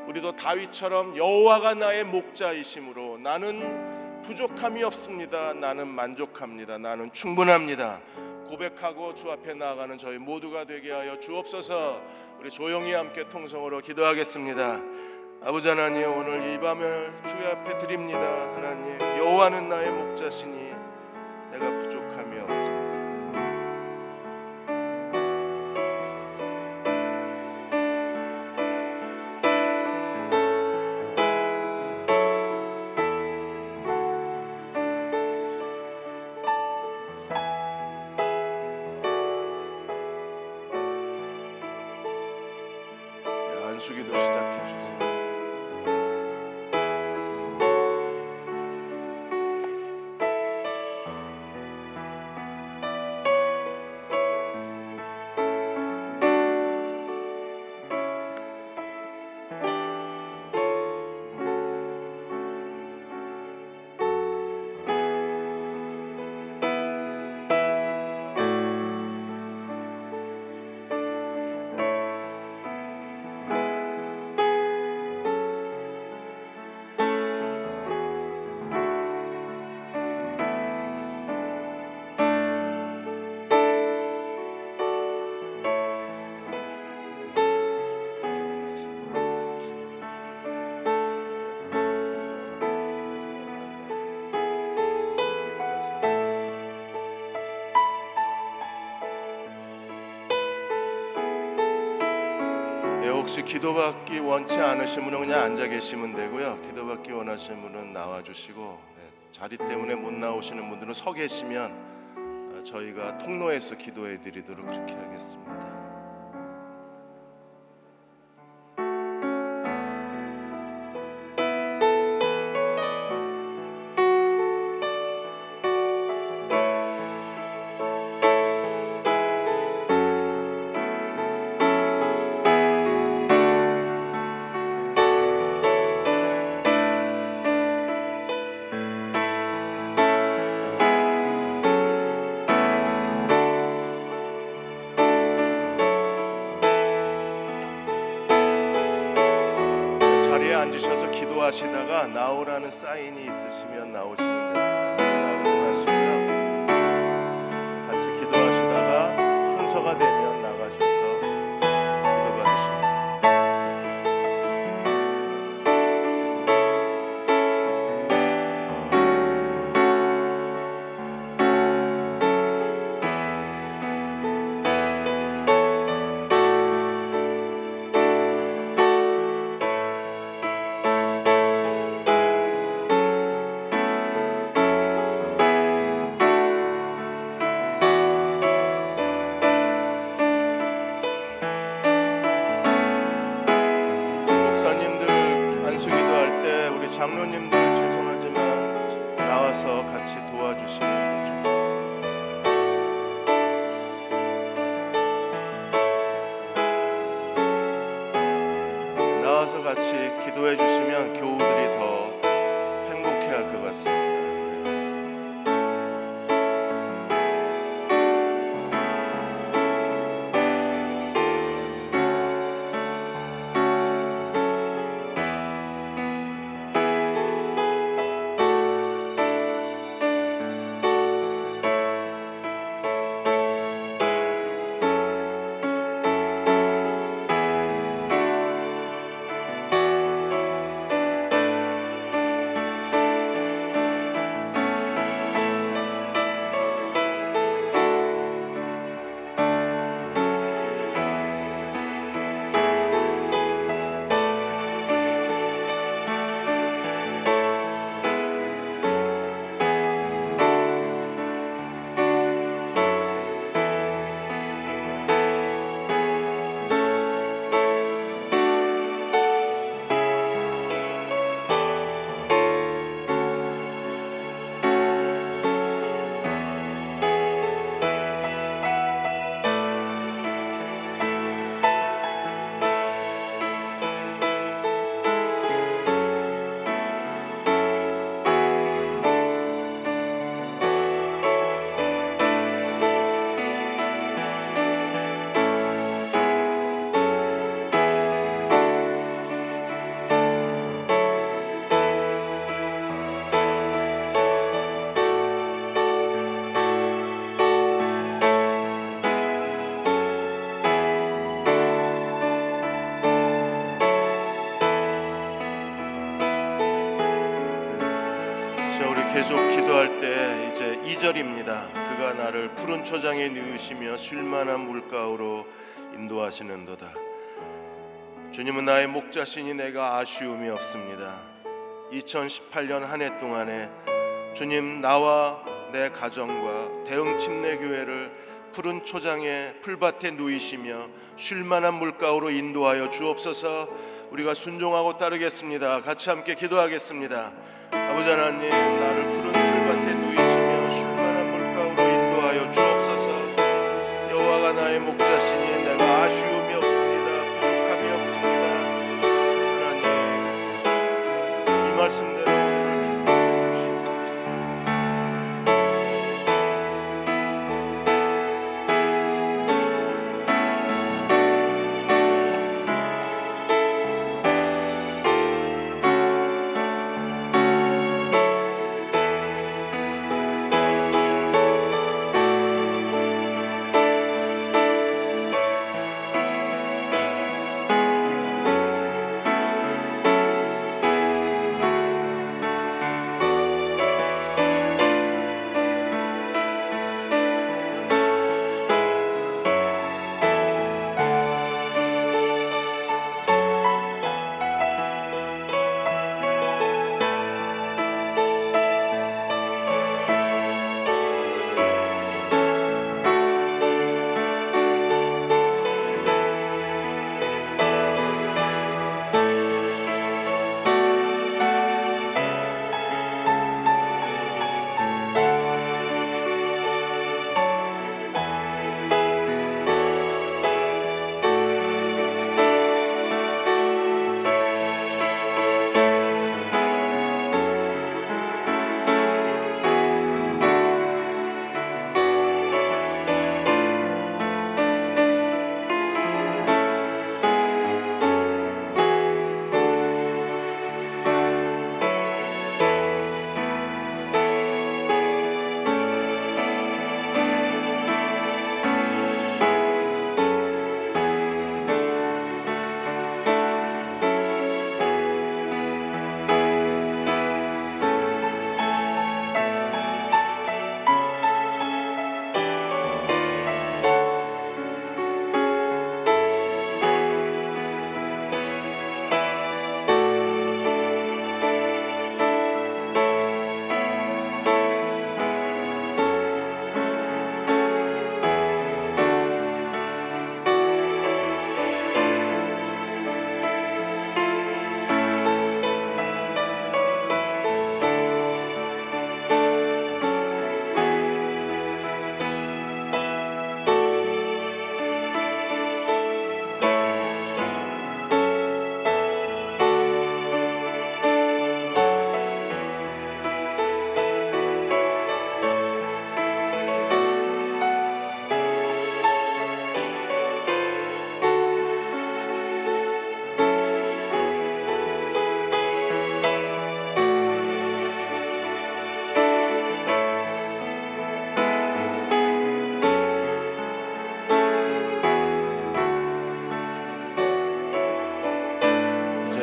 우리도 다윗처럼 여호와가 나의 목자이심으로 나는 부족함이 없습니다. 나는 만족합니다. 나는 충분합니다. 고백하고 주 앞에 나아가는 저희 모두가 되게 하여 주옵소서. 우리 조용히 함께 통성으로 기도하겠습니다. 아버지 하나님, 오늘 이 밤을 주의 앞에 드립니다. 하나님, 여호와는 나의 목자시니 내가 부족함이 없습니다. 안수기도 시작해 주세요. 혹시 기도받기 원치 않으신 분은 그냥 앉아 계시면 되고요. 기도받기 원하시는 분은 나와주시고, 자리 때문에 못 나오시는 분들은 서 계시면 저희가 통로에서 기도해 드리도록 그렇게 하겠습니다. 앉으셔서 기도하시다가 나오라는 사인이 있으시면 나오시면 됩니다. 나오지 마시고요. 같이 기도하시다가 순서가 되면 나가셔서 기도받으십니다. 장로님들 죄송하지만 나와서 같이 도와주시면 더 좋겠습니다. 나와서 같이 기도해 주시면 교우들이 더 행복해할 것 같습니다. 계속 기도할 때 이제 2절입니다. 그가 나를 푸른 초장에 누우시며 쉴만한 물가로 인도하시는도다. 주님은 나의 목자시니 내가 아쉬움이 없습니다. 2018년 한 해 동안에 주님 나와 내 가정과 대흥 침례교회를 푸른 초장에 풀밭에 누이시며 쉴만한 물가로 인도하여 주옵소서. 우리가 순종하고 따르겠습니다. 같이 함께 기도하겠습니다. 아버지 하나님, 나를 푸른 풀밭에 누이시며 쉴만한 물가로 인도하여 주옵소서. 여호와가 나의 목자시니 내가 아쉬움이 없습니다. 부족함이 없습니다. 하나님, 이 말씀대로 은혜를 축복해 주시옵소서.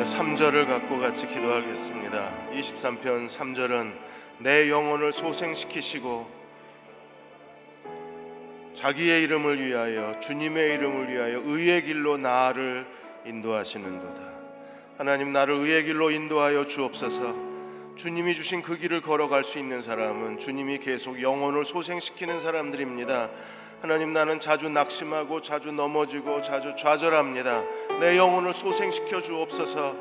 3절을 갖고 같이 기도하겠습니다. 23편 3절은 내 영혼을 소생시키시고 자기의 이름을 위하여, 주님의 이름을 위하여 의의 길로 나를 인도하시는도다. 하나님, 나를 의의 길로 인도하여 주옵소서. 주님이 주신 그 길을 걸어갈 수 있는 사람은 주님이 계속 영혼을 소생시키는 사람들입니다. 하나님, 나는 자주 낙심하고 자주 넘어지고 자주 좌절합니다. 내 영혼을 소생시켜 주옵소서.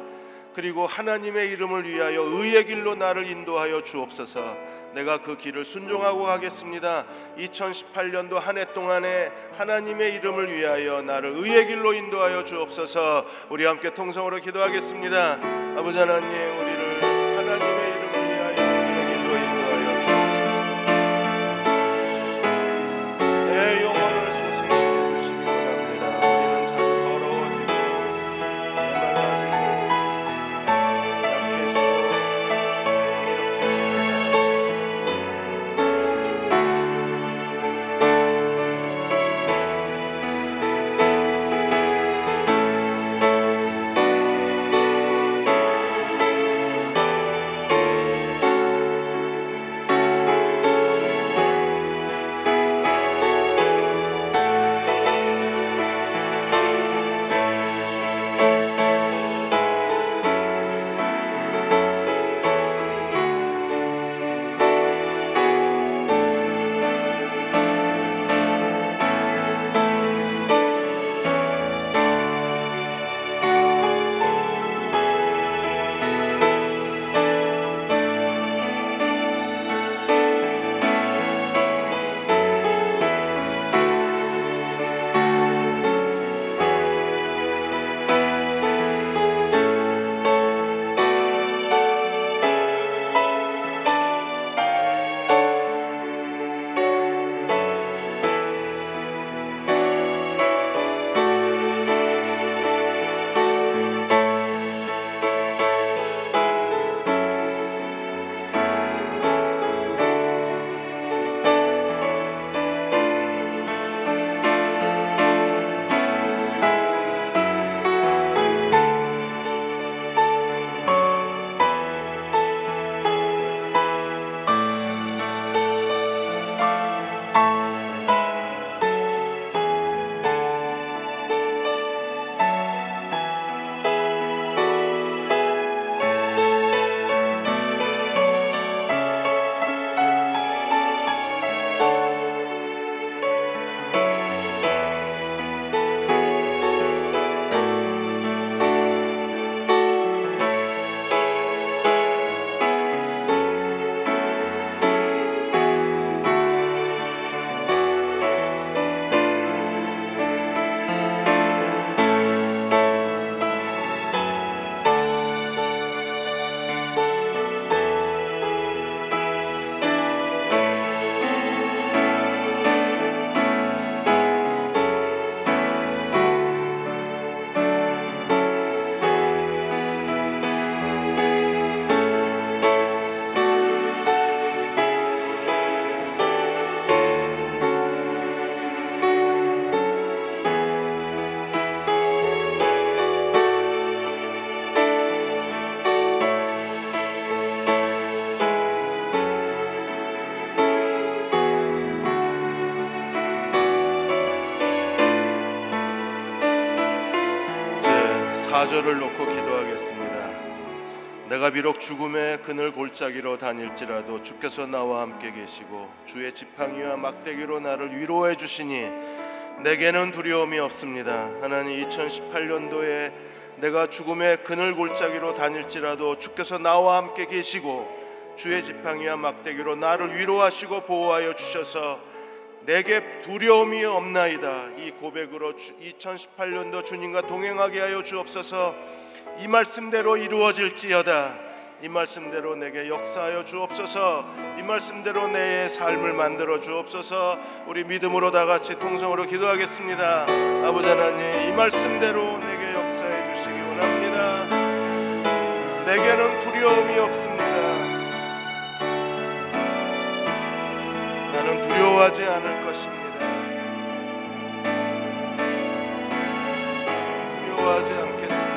그리고 하나님의 이름을 위하여 의의 길로 나를 인도하여 주옵소서. 내가 그 길을 순종하고 가겠습니다. 2018년도 한 해 동안에 하나님의 이름을 위하여 나를 의의 길로 인도하여 주옵소서. 우리 함께 통성으로 기도하겠습니다. 아버지 하나님, 우리를 하나님의 이름을 위하여 의의 길로 인도하여 주옵소서. 내 영혼을 소생시켜 주시기 원합니다. 우리는 자주 더러워지고 메말라지고 약해지고 사절을 놓고 기도하겠습니다. 내가 비록 죽음의 그늘 골짜기로 다닐지라도 주께서 나와 함께 계시고 주의 지팡이와 막대기로 나를 위로해 주시니 내게는 두려움이 없습니다. 하나님, 2018년도에 내가 죽음의 그늘 골짜기로 다닐지라도 주께서 나와 함께 계시고 주의 지팡이와 막대기로 나를 위로하시고 보호하여 주셔서 내게 두려움이 없나이다. 이 고백으로 2018년도 주님과 동행하게 하여 주옵소서. 이 말씀대로 이루어질지어다. 이 말씀대로 내게 역사하여 주옵소서. 이 말씀대로 내 삶을 만들어 주옵소서. 우리 믿음으로 다 같이 통성으로 기도하겠습니다. 아버지 하나님, 이 말씀대로 내게 역사해 주시기 원합니다. 내게는 두려움이 없습니다. 나는 두려워하지 않을 것입니다. 두려워하지 않겠습니다.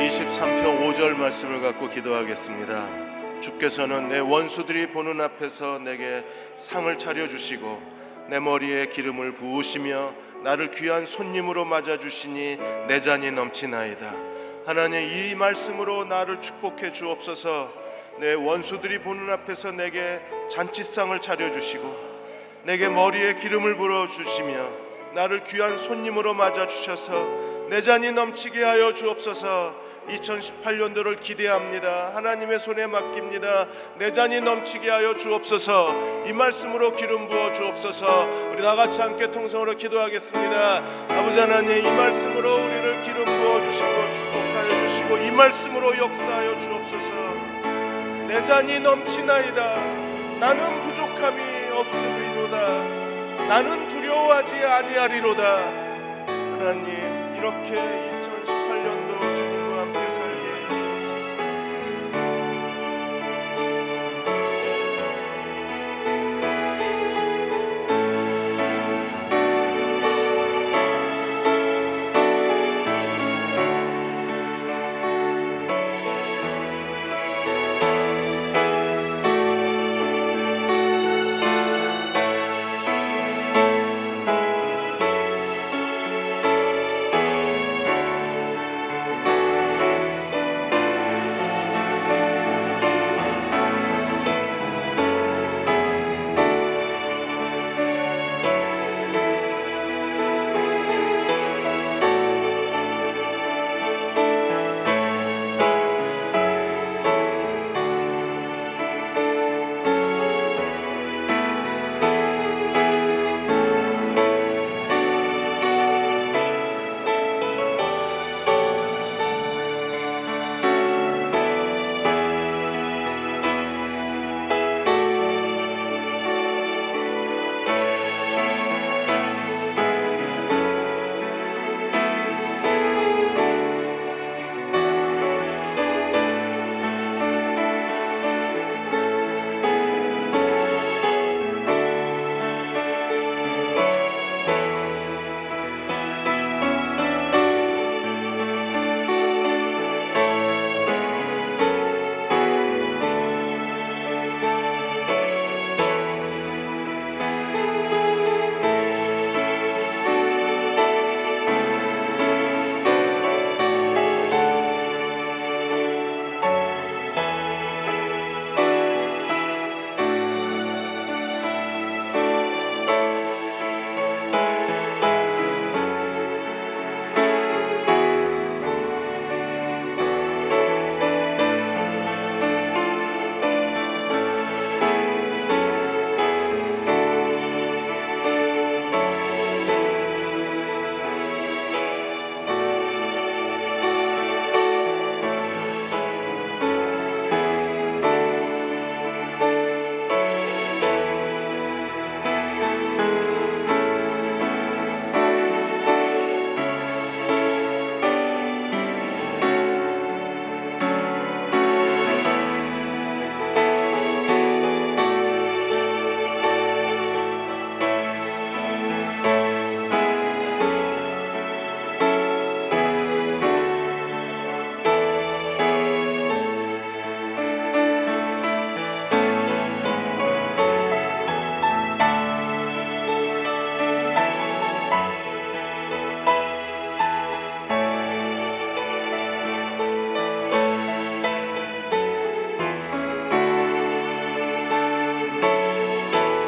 23편 5절 말씀을 갖고 기도하겠습니다. 주께서는 내 원수들이 보는 앞에서 내게 상을 차려주시고 내 머리에 기름을 부으시며 나를 귀한 손님으로 맞아주시니 내 잔이 넘치나이다. 하나님, 이 말씀으로 나를 축복해 주옵소서. 내 원수들이 보는 앞에서 내게 잔치상을 차려주시고 내게 머리에 기름을 부어주시며 나를 귀한 손님으로 맞아주셔서 내 잔이 넘치게 하여 주옵소서. 2018년도를 기대합니다. 하나님의 손에 맡깁니다. 내 잔이 넘치게 하여 주옵소서. 이 말씀으로 기름 부어 주옵소서. 우리 나같이 함께 통성으로 기도하겠습니다. 아버지 하나님, 이 말씀으로 우리를 기름 부어 주시고 축복하여 주시고 이 말씀으로 역사하여 주옵소서. 내 잔이 넘치나이다. 나는 부족함이 없으리로다. 나는 두려워하지 아니하리로다. 하나님, 이렇게 2018년도 주님과 함께 살게 해 주옵소서.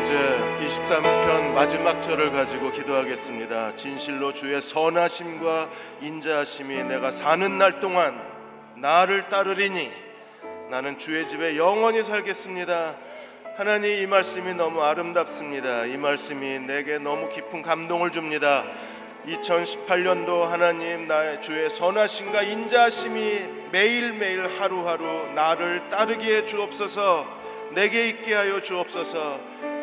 이제 23편 마지막 절을 가지고 기도하겠습니다. 진실로 주의 선하심과 인자하심이 내가 사는 날 동안 나를 따르리니 나는 주의 집에 영원히 살겠습니다. 하나님, 이 말씀이 너무 아름답습니다. 이 말씀이 내게 너무 깊은 감동을 줍니다. 2018년도 하나님, 나의 주의 선하심과 인자하심이 매일매일 하루하루 나를 따르게 해 주옵소서. 내게 있게 하여 주옵소서.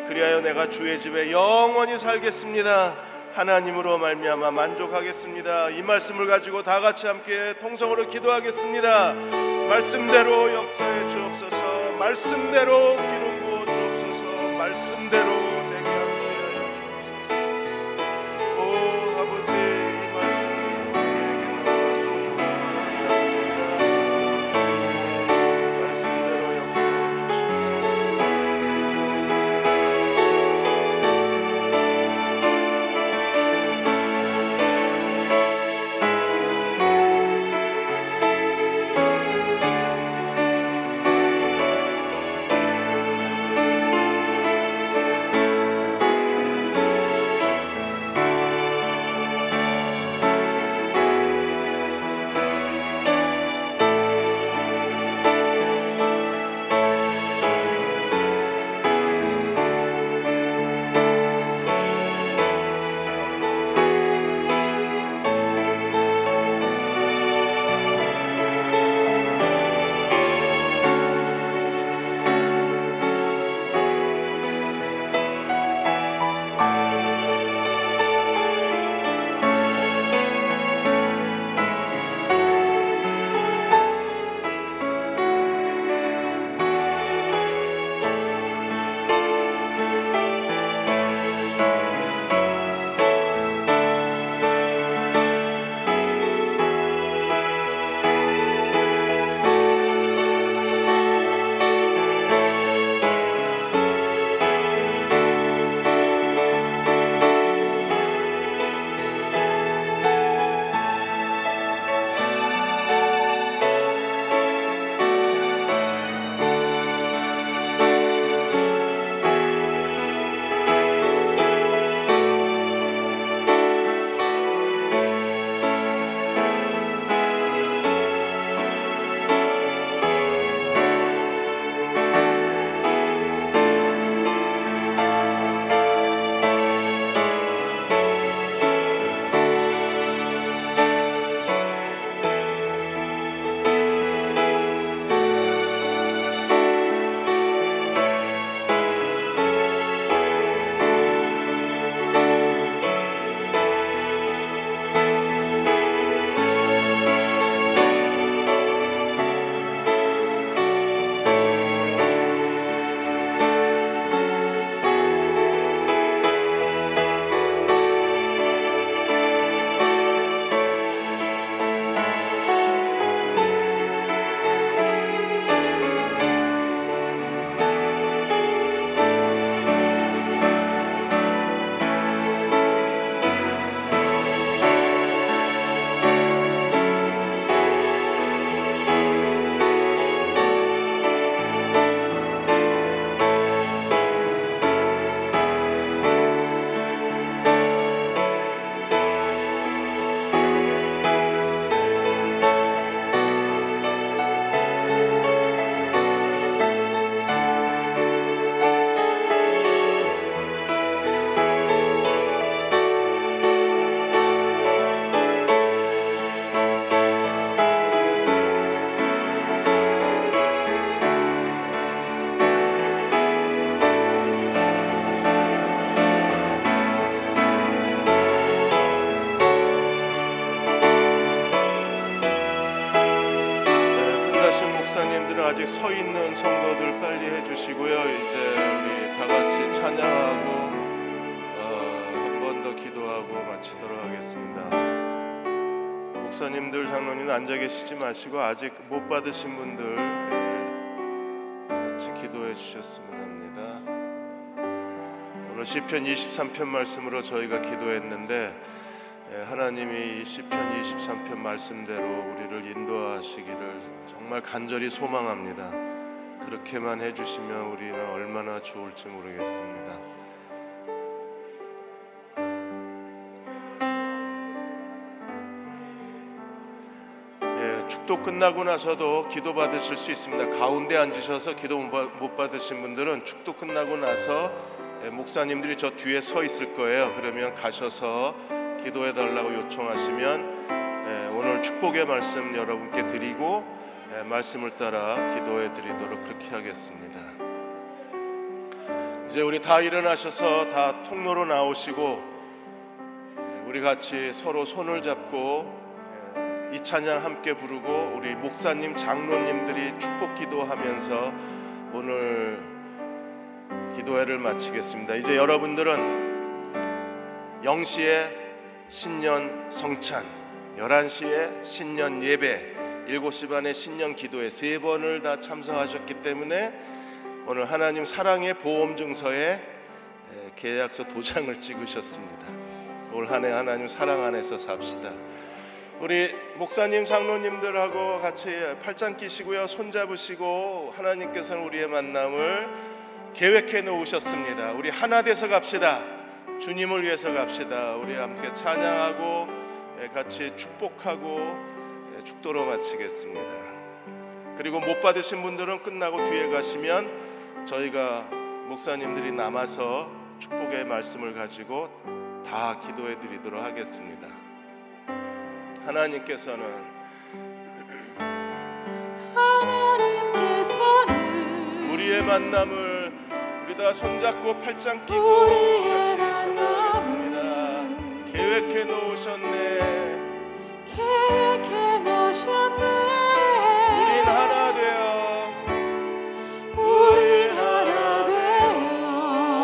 그리하여 내가 주의 집에 영원히 살겠습니다. 하나님으로 말미암아 만족하겠습니다. 이 말씀을 가지고 다 같이 함께 통성으로 기도하겠습니다. 말씀대로 역사해 주옵소서. 말씀대로 기름 부어 주옵소서. 말씀대로 내게 함께하여 주옵소서. 오 아버지, 이 말씀이 우리에게 너무나 소중하고 아름답습니다. 목사님들은 아직 서 있는 성도들 빨리 해주시고요. 이제 우리 다 같이 찬양하고 한 번 더 기도하고 마치도록 하겠습니다. 목사님들, 장로님 앉아 계시지 마시고 아직 못 받으신 분들 같이 기도해 주셨으면 합니다. 오늘 시편 23편 말씀으로 저희가 기도했는데 하나님이 이 시편 23편 말씀대로 우리를 인도하시기를 정말 간절히 소망합니다. 그렇게만 해주시면 우리는 얼마나 좋을지 모르겠습니다. 축도 끝나고 나서도 기도 받으실 수 있습니다. 가운데 앉으셔서 기도 못 받으신 분들은 축도 끝나고 나서 목사님들이 저 뒤에 서 있을 거예요. 그러면 가셔서 기도해 달라고 요청하시면 오늘 축복의 말씀 여러분께 드리고 말씀을 따라 기도해 드리도록 그렇게 하겠습니다. 이제 우리 다 일어나셔서 다 통로로 나오시고 우리 같이 서로 손을 잡고 이 찬양 함께 부르고 우리 목사님, 장로님들이 축복 기도하면서 오늘 기도회를 마치겠습니다. 이제 여러분들은 0시에 신년 성찬, 11시에 신년 예배, 7시 반에 신년 기도회 3번을 다 참석하셨기 때문에 오늘 하나님 사랑의 보험증서에 계약서 도장을 찍으셨습니다. 올 한 해 하나님 사랑 안에서 삽시다. 우리 목사님, 장로님들하고 같이 팔짱 끼시고요, 손잡으시고 하나님께서는 우리의 만남을 계획해 놓으셨습니다. 우리 하나 돼서 갑시다. 주님을 위해서 갑시다. 우리 함께 찬양하고 같이 축복하고 축도로 마치겠습니다. 그리고 못 받으신 분들은 끝나고 뒤에 가시면 저희가 목사님들이 남아서 축복의 말씀을 가지고 다 기도해 드리도록 하겠습니다. 하나님께서는 우리의 만남을 우리 다 손잡고 팔짱 끼고 같이 찬양하겠습니다. 계획해 놓으셨네. 우린 하나 되어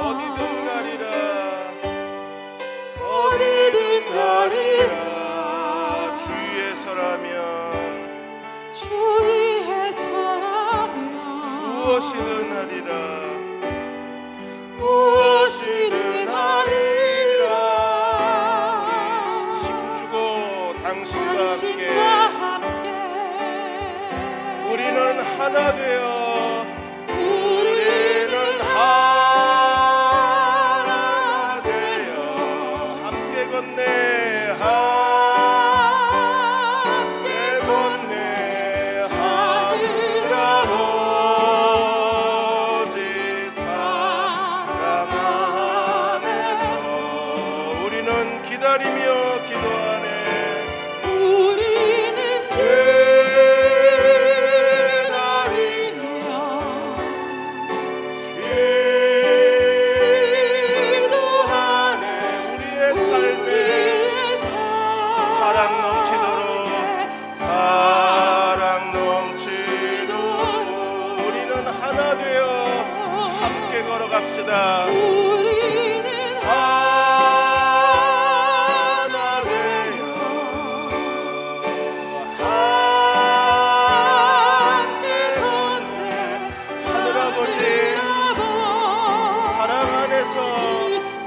어디든 가리라. 무엇이든 하리라. 힘주고 당신과 함께 우리는 하나 되어 함께 걷네. 걸어갑시다. 우리는 하나 되어 함께 걷네. 하늘아버지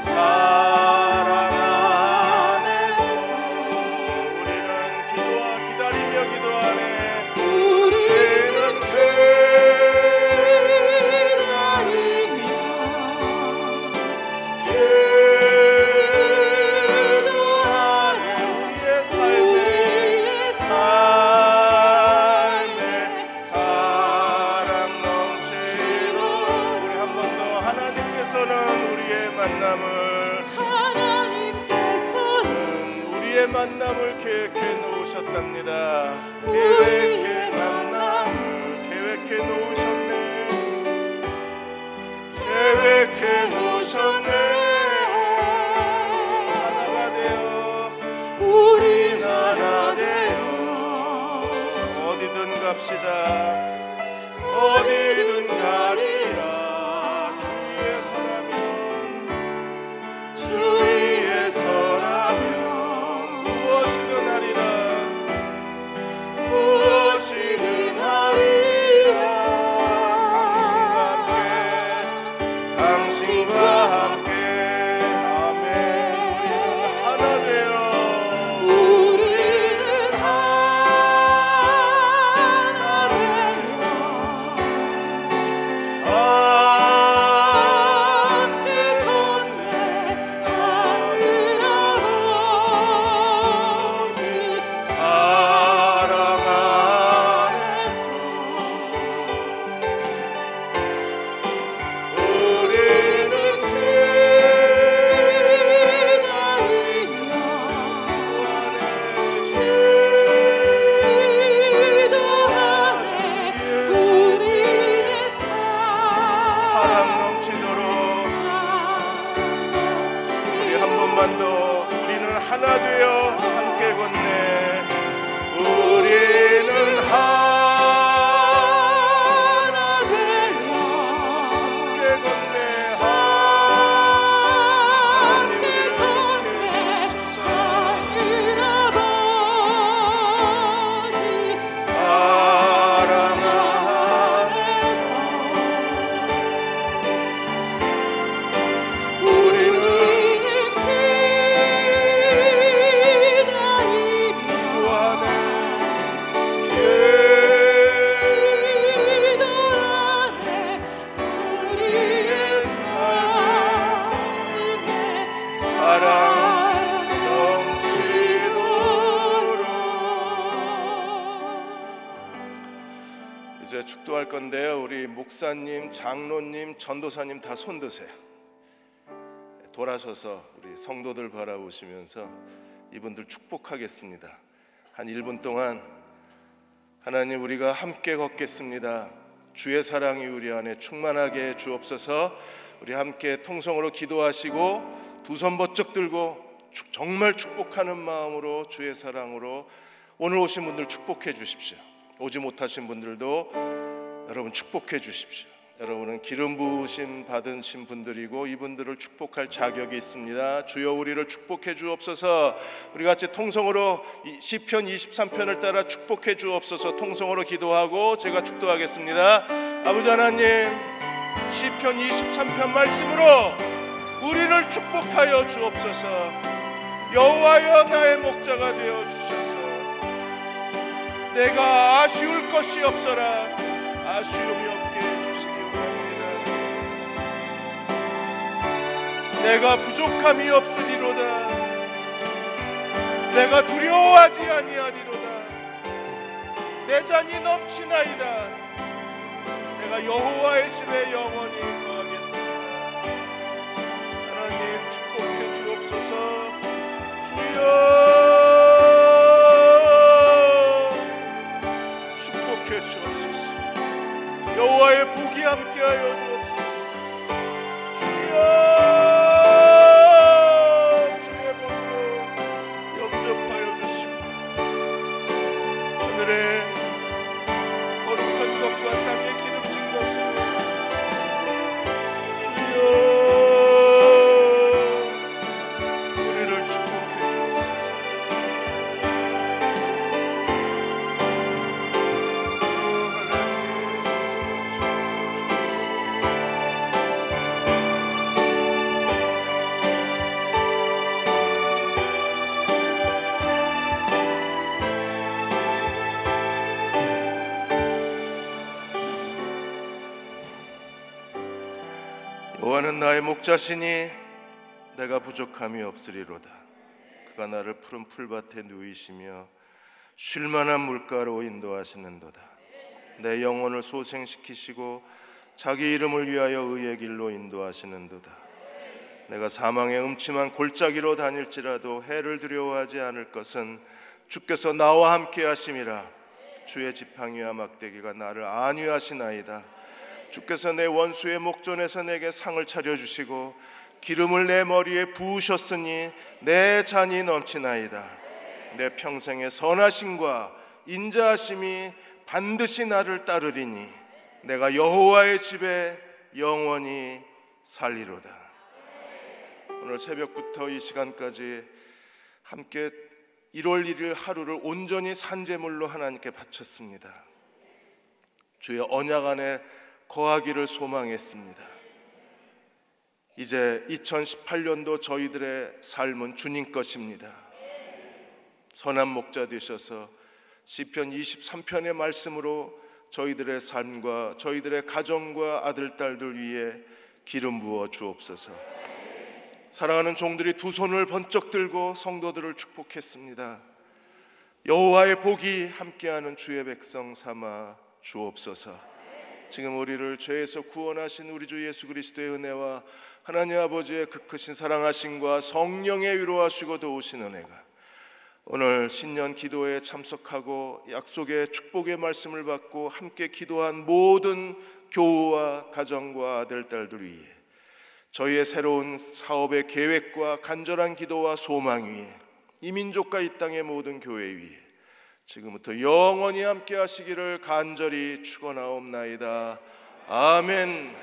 사랑 안에서 우리는 기다리며 기도하네. 만남을 계획해 놓으셨답니다. 계획해 만남을 계획해 놓으셨네. 계획해 놓으셨네. 하나가 되어 우린 하나 되어 어디든 갑시다. 이제 축도할 건데요. 우리 목사님, 장로님, 전도사님 다 손 드세요. 돌아서서 우리 성도들 바라보시면서 이분들 축복하겠습니다. 한 1분 동안 하나님, 우리가 함께 걷겠습니다. 주의 사랑이 우리 안에 충만하게 해 주옵소서. 우리 함께 통성으로 기도하시고 두 손 번쩍 들고 정말 축복하는 마음으로 주의 사랑으로 오늘 오신 분들 축복해 주십시오. 오지 못하신 분들도 여러분 축복해 주십시오. 여러분은 기름 부으심 받으신 분들이고 이분들을 축복할 자격이 있습니다. 주여 우리를 축복해 주옵소서. 우리 같이 통성으로 시편 23편을 따라 축복해 주옵소서. 통성으로 기도하고 제가 축도하겠습니다. 아버지 하나님, 시편 23편 말씀으로 우리를 축복하여 주옵소서. 여호와여 나의 목자가 되어 주셔서 내가 아쉬울 것이 없어라. 아쉬움이 없게 해주시기 원합니다. 내가 부족함이 없으리로다. 내가 두려워하지 아니하리로다. 내 잔이 넘치나이다. 내가 여호와의 집에 영원히 거하겠습니다. 하나님 축복해 주옵소서. 주여 주옵소서. 여호와의 복이 함께하여 주옵소서. 주여 주의 복으로 영접하여 주시고 하늘에 거룩한 것과 땅에 기름진 것을 주여 우리를 축복해 주옵소서. 여호와는 나의 목자시니 내가 부족함이 없으리로다. 그가 나를 푸른 풀밭에 누이시며 쉴만한 물가로 인도하시는도다. 내 영혼을 소생시키시고 자기 이름을 위하여 의의 길로 인도하시는도다. 내가 사망의 음침한 골짜기로 다닐지라도 해를 두려워하지 않을 것은 주께서 나와 함께 하심이라. 주의 지팡이와 막대기가 나를 안위하시나이다. 주께서 내 원수의 목전에서 내게 상을 차려주시고 기름을 내 머리에 부으셨으니 내 잔이 넘치나이다. 내 평생의 선하심과 인자하심이 반드시 나를 따르리니 내가 여호와의 집에 영원히 살리로다. 오늘 새벽부터 이 시간까지 함께 1월 1일 하루를 온전히 산제물로 하나님께 바쳤습니다. 주의 언약 안에 거하기를 소망했습니다. 이제 2018년도 저희들의 삶은 주님 것입니다. 선한 목자 되셔서 시편 23편의 말씀으로 저희들의 삶과 저희들의 가정과 아들 딸들 위해 기름 부어 주옵소서. 사랑하는 종들이 두 손을 번쩍 들고 성도들을 축복했습니다. 여호와의 복이 함께하는 주의 백성 삼아 주옵소서. 지금 우리를 죄에서 구원하신 우리 주 예수 그리스도의 은혜와 하나님 아버지의 그 크신 사랑하심과 성령의 위로하시고 도우신 은혜가 오늘 신년 기도에 참석하고 약속의 축복의 말씀을 받고 함께 기도한 모든 교우와 가정과 아들 딸들 위해 저희의 새로운 사업의 계획과 간절한 기도와 소망 위에 이 민족과 이 땅의 모든 교회 위에 지금부터 영원히 함께 하시기를 간절히 축원하옵나이다. 아멘.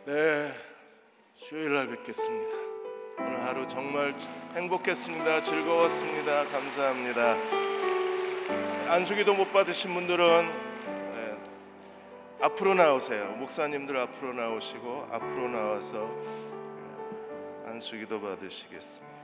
네, 수요일 날 뵙겠습니다. 오늘 하루 정말 행복했습니다. 즐거웠습니다. 감사합니다. 안수기도 못 받으신 분들은 앞으로 나오세요. 목사님들 앞으로 나오시고 앞으로 나와서 안수기도 받으시겠습니다.